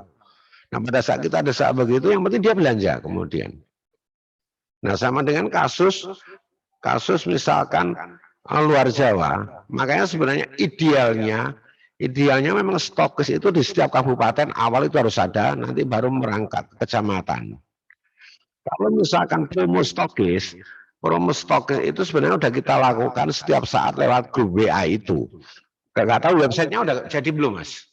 Nah, pada saat kita ada saat begitu, yang penting dia belanja kemudian. Nah, sama dengan kasus misalkan luar Jawa, makanya sebenarnya idealnya memang stokis itu di setiap kabupaten awal itu harus ada, nanti baru merangkak ke kecamatan. Kalau misalkan promo stokis itu sebenarnya udah kita lakukan setiap saat lewat grup WA itu. Nggak tahu websitenya udah jadi belum, Mas?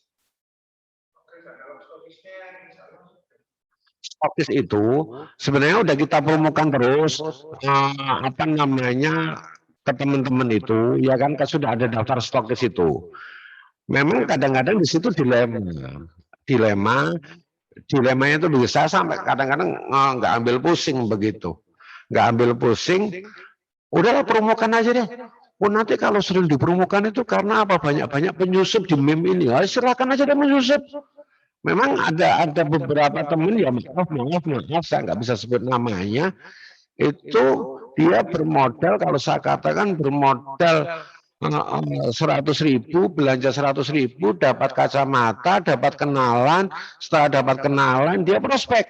Stokis itu sebenarnya udah kita promokan terus ke teman-teman itu, ya kan, sudah ada daftar stokis itu. Memang kadang-kadang di situ dilemanya itu bisa sampai kadang-kadang nggak ambil pusing begitu, udahlah promokan aja deh. Oh, nanti kalau sering dipromokan itu karena apa, banyak penyusup di meme ini, silakan aja deh menyusup. Memang ada beberapa teman ya, maaf saya nggak bisa sebut namanya, itu dia bermodal, kalau saya katakan bermodal 100.000, belanja 100.000, dapat kacamata, dapat kenalan, setelah dapat kenalan dia prospek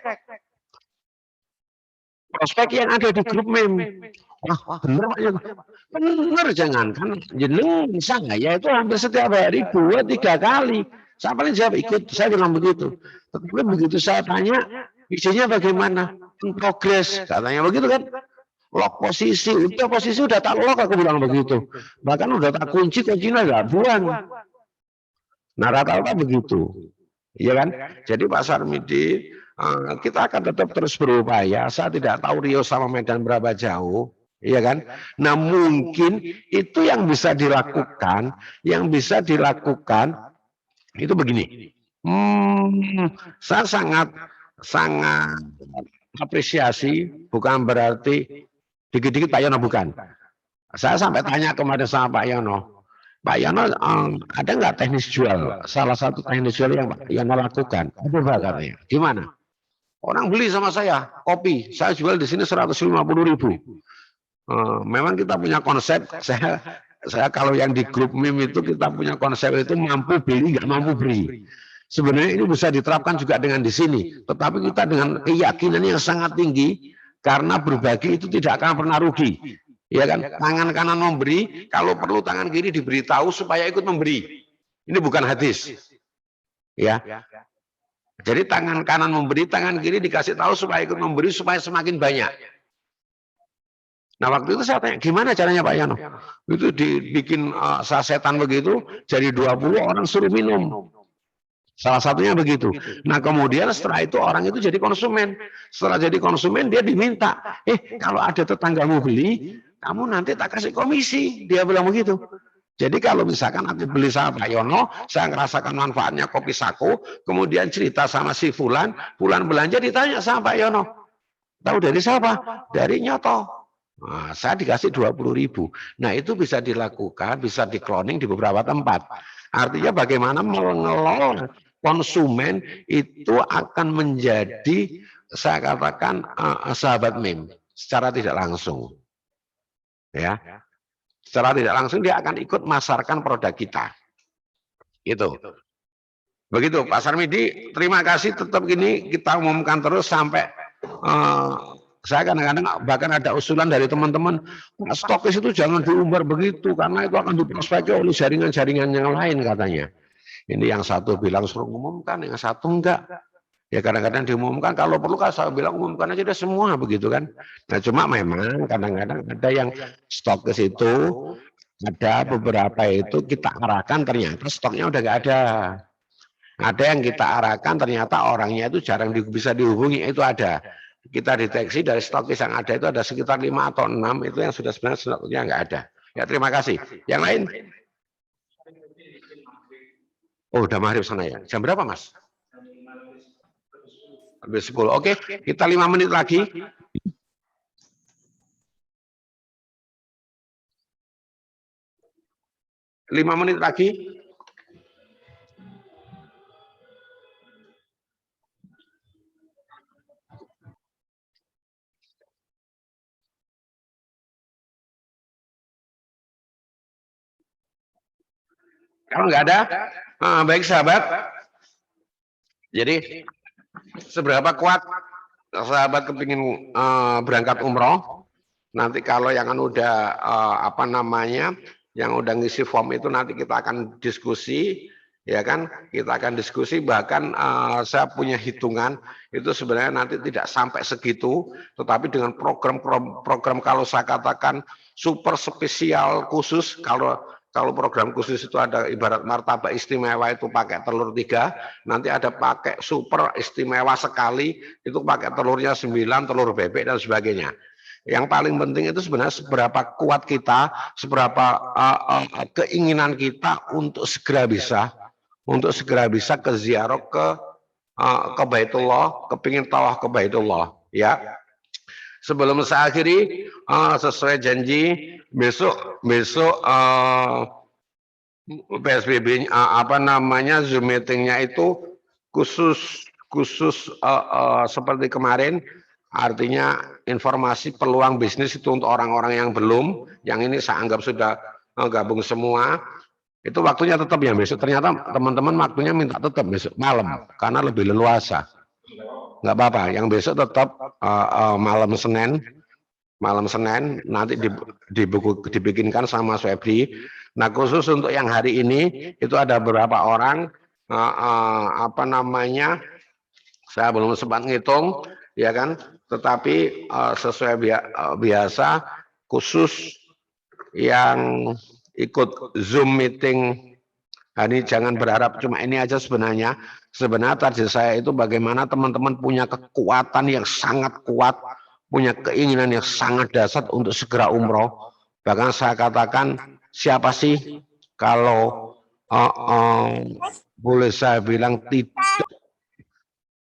yang ada di grup meme. Wah, bener Pak Yono. Bener, jangankan jeneng saya itu hampir setiap hari 2-3 kali. Saya paling jawab ikut, saya bilang begitu. Tetapi begitu saya tanya, isinya bagaimana? Progres, katanya begitu kan. Lock posisi, udah posisi udah tak lock, aku bilang begitu. Bahkan udah tak kuncinya nggak buang. Nah rata-rata begitu, ya kan? Jadi Pak Sarmidi, kita akan tetap terus berupaya. Saya tidak tahu Riau sama Medan berapa jauh, ya kan? Nah mungkin itu yang bisa dilakukan, itu begini. Saya sangat apresiasi, bukan berarti dikit-dikit Pak Yono bukan. Saya sampai tanya kemarin sama Pak Yono, ada nggak teknis jual? Salah satu teknis jual yang Pak Yono lakukan, ada Pak katanya. Gimana? Orang beli sama saya kopi, saya jual di sini 150.000. Memang kita punya konsep, saya kalau yang di grup meme itu kita punya konsep itu mampu beli nggak mampu beli. Sebenarnya ini bisa diterapkan juga dengan di sini, tetapi kita dengan keyakinan yang sangat tinggi. Karena berbagi itu tidak akan pernah rugi, ya kan? Tangan kanan memberi, kalau perlu tangan kiri diberitahu supaya ikut memberi. Ini bukan hadis, ya. Jadi tangan kanan memberi, tangan kiri dikasih tahu supaya ikut memberi supaya semakin banyak. Nah waktu itu saya tanya, gimana caranya Pak Yono? Itu dibikin sasetan begitu, jadi 20 orang suruh minum. Salah satunya begitu. Nah kemudian setelah itu orang itu jadi konsumen. Setelah jadi konsumen dia diminta, kalau ada tetanggamu beli, kamu nanti tak kasih komisi. Dia bilang begitu. Jadi kalau misalkan aku beli sama Pak Yono, saya ngerasakan manfaatnya kopi saku, kemudian cerita sama si Fulan belanja ditanya sama Pak Yono. Tahu dari siapa? Dari Nyoto. Nah, saya dikasih 20.000. Nah itu bisa dilakukan, bisa di-cloning di beberapa tempat. Artinya bagaimana mengelola konsumen itu akan menjadi, saya katakan, sahabat meme secara tidak langsung. Ya. Secara tidak langsung dia akan ikut masarkan produk kita. Itu. Begitu Pak Sarmidi, terima kasih, tetap gini kita umumkan terus sampai saya kadang-kadang bahkan ada usulan dari teman-teman, stokis itu jangan diumbar begitu karena itu akan diprospeknya oleh jaringan-jaringan yang lain katanya. Ini yang satu bilang suruh umumkan, yang satu enggak. Ya kadang-kadang diumumkan, kalau perlu kan saya bilang umumkan aja deh semua begitu kan. Nah cuma memang kadang-kadang ada yang stokis itu, ada beberapa itu kita arahkan ternyata stoknya udah enggak ada. Ada yang kita arahkan ternyata orangnya itu jarang bisa dihubungi, itu ada. Kita deteksi dari stokis yang ada itu ada sekitar 5 atau 6 itu yang sudah sebenarnya stoknya enggak ada. Ya terima kasih. Yang lain? Oh udah maghrib sana ya. Jam berapa Mas? Habis 10. Oke, kita 5 menit lagi. Lima menit lagi. Kalau nggak ada, baik sahabat. Jadi seberapa kuat sahabat kepingin berangkat umroh? Nanti kalau yang udah yang udah ngisi form itu nanti kita akan diskusi, ya kan? Kita akan diskusi. Bahkan saya punya hitungan itu sebenarnya nanti tidak sampai segitu, tetapi dengan program kalau saya katakan super spesial khusus, kalau program khusus itu ada ibarat martabak istimewa itu pakai telur 3, nanti ada pakai super istimewa sekali itu pakai telurnya 9, telur bebek dan sebagainya. Yang paling penting itu sebenarnya seberapa kuat kita, seberapa keinginan kita untuk segera bisa ke ziarah ke Baitullah, kepingin tawaf ke Baitullah, ya. Sebelum saya akhiri, sesuai janji besok PSBB Zoom meetingnya itu khusus seperti kemarin. Artinya informasi peluang bisnis itu untuk orang-orang yang belum, yang ini saya anggap sudah gabung semua, itu waktunya tetap yang besok. Ternyata teman-teman waktunya minta tetap besok malam karena lebih leluasa. Nggak apa-apa, yang besok tetap malam Senin nanti dibikinkan sama Febri. Nah, khusus untuk yang hari ini itu ada beberapa orang saya belum sempat ngitung ya kan, tetapi sesuai biasa khusus yang ikut Zoom meeting ini jangan berharap cuma ini aja. Sebenarnya target saya itu bagaimana teman-teman punya kekuatan yang sangat kuat, punya keinginan yang sangat dasar untuk segera umroh. Bahkan saya katakan, siapa sih kalau boleh saya bilang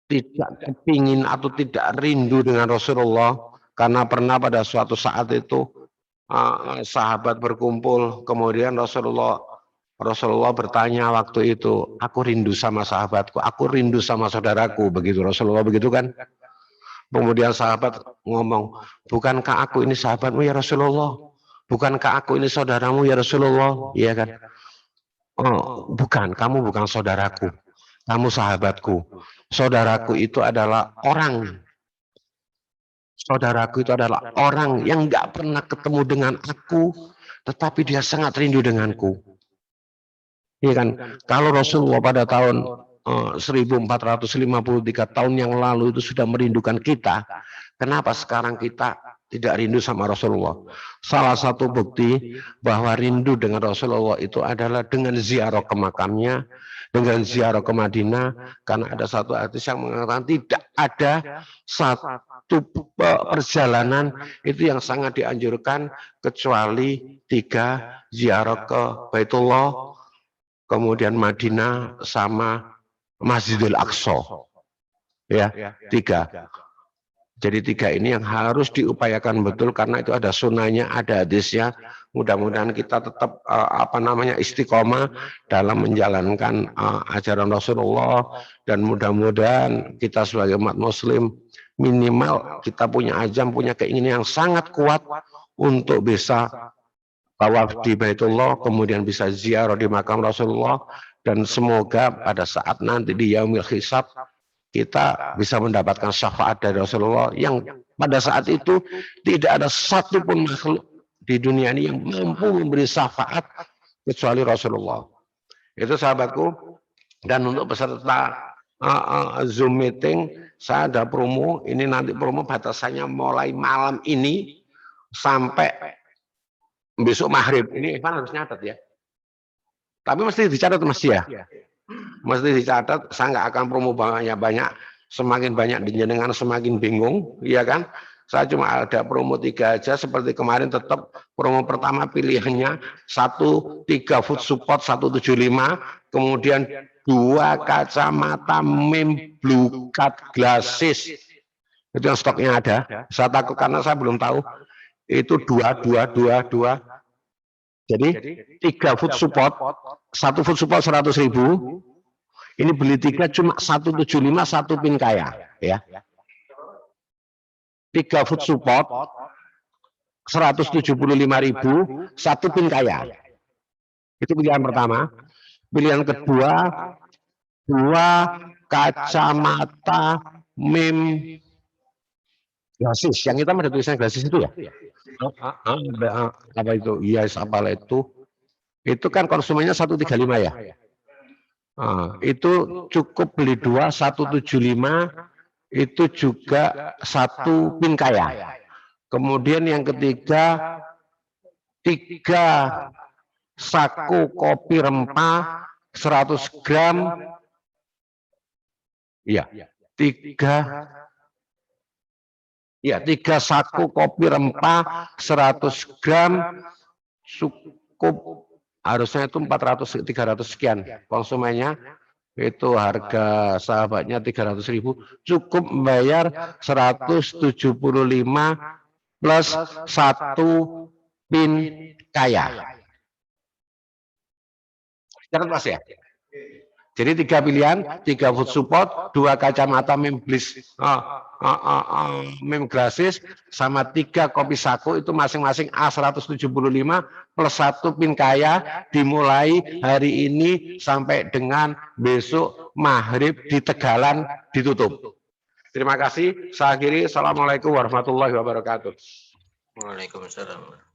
tidak kepingin atau tidak rindu dengan Rasulullah, karena pernah pada suatu saat itu sahabat berkumpul, kemudian Rasulullah bertanya waktu itu, aku rindu sama sahabatku, aku rindu sama saudaraku, begitu Rasulullah begitu kan. Kemudian sahabat ngomong, bukankah aku ini sahabatmu ya Rasulullah, bukankah aku ini saudaramu ya Rasulullah, iya kan? Oh, bukan, kamu bukan saudaraku, kamu sahabatku. Saudaraku itu adalah orang. Saudaraku itu adalah orang yang nggak pernah ketemu dengan aku, tetapi dia sangat rindu denganku. Iya kan? Kalau Rasulullah pada tahun 1453 tahun yang lalu itu sudah merindukan kita, kenapa sekarang kita tidak rindu sama Rasulullah? Salah satu bukti bahwa rindu dengan Rasulullah itu adalah dengan ziarah ke makamnya, dengan ziarah ke Madinah, karena ada satu hadis yang mengatakan tidak ada satu perjalanan itu yang sangat dianjurkan kecuali 3 ziarah ke Baitullah, kemudian Madinah sama Masjidil Aqsa. Ya, 3. Jadi 3 ini yang harus diupayakan betul karena itu ada sunnahnya, ada hadisnya. Mudah-mudahan kita tetap istiqomah dalam menjalankan ajaran Rasulullah, dan mudah-mudahan kita sebagai umat muslim minimal kita punya azam, punya keinginan yang sangat kuat untuk bisa tawaf di Baitullah, kemudian bisa ziarah di makam Rasulullah, dan semoga pada saat nanti di yaumil hisab kita bisa mendapatkan syafaat dari Rasulullah yang pada saat itu tidak ada satupun makhluk di dunia ini yang mampu memberi syafaat kecuali Rasulullah. Itu sahabatku. Dan untuk peserta Zoom meeting, saya ada promo. Ini nanti promo batasannya mulai malam ini sampai besok maghrib. Ini Ivan harus nyatet ya. Tapi mesti dicatat Mas ya. Mesti dicatat, saya nggak akan promo banyak-banyak, semakin banyak jenengan semakin bingung, iya kan? Saya cuma ada promo 3 aja, seperti kemarin tetap promo pertama pilihannya 3 foot support 175, kemudian 2 kacamata mem blue cut glasses, itu yang stoknya ada. Saya takut karena saya belum tahu itu 2. Jadi 3 foot support, 1 foot support 100.000. Ini beli 3 cuma 175, 1 pin kaya, ya. 3 foot support 175.000, 1 pin kaya. Itu pilihan pertama. Pilihan kedua, 2 kacamata mem glasses. Yang kita ada tulisan glasses itu ya? Apa itu? Yes, apalah itu? Itu kan konsumennya 135 ya. Itu cukup beli 2, 175, itu juga 1 pin kaya. Kemudian yang ketiga, 3 saku kopi rempah 100 gram. Iya, 3 saku kopi rempah 100 gram cukup, harusnya itu 300 sekian. Konsumennya itu harga sahabatnya 300.000, cukup membayar 175 plus 1 pin kaya. Catat Mas ya. Jadi 3 pilihan, 3 foot support, 2 kacamata mem glasses, sama 3 kopi saku, itu masing-masing A175 +1 Pinkaya dimulai hari ini sampai dengan besok maghrib di Tegalan ditutup. Terima kasih. Saya akhiri. Assalamualaikum warahmatullahi wabarakatuh. Waalaikumsalam.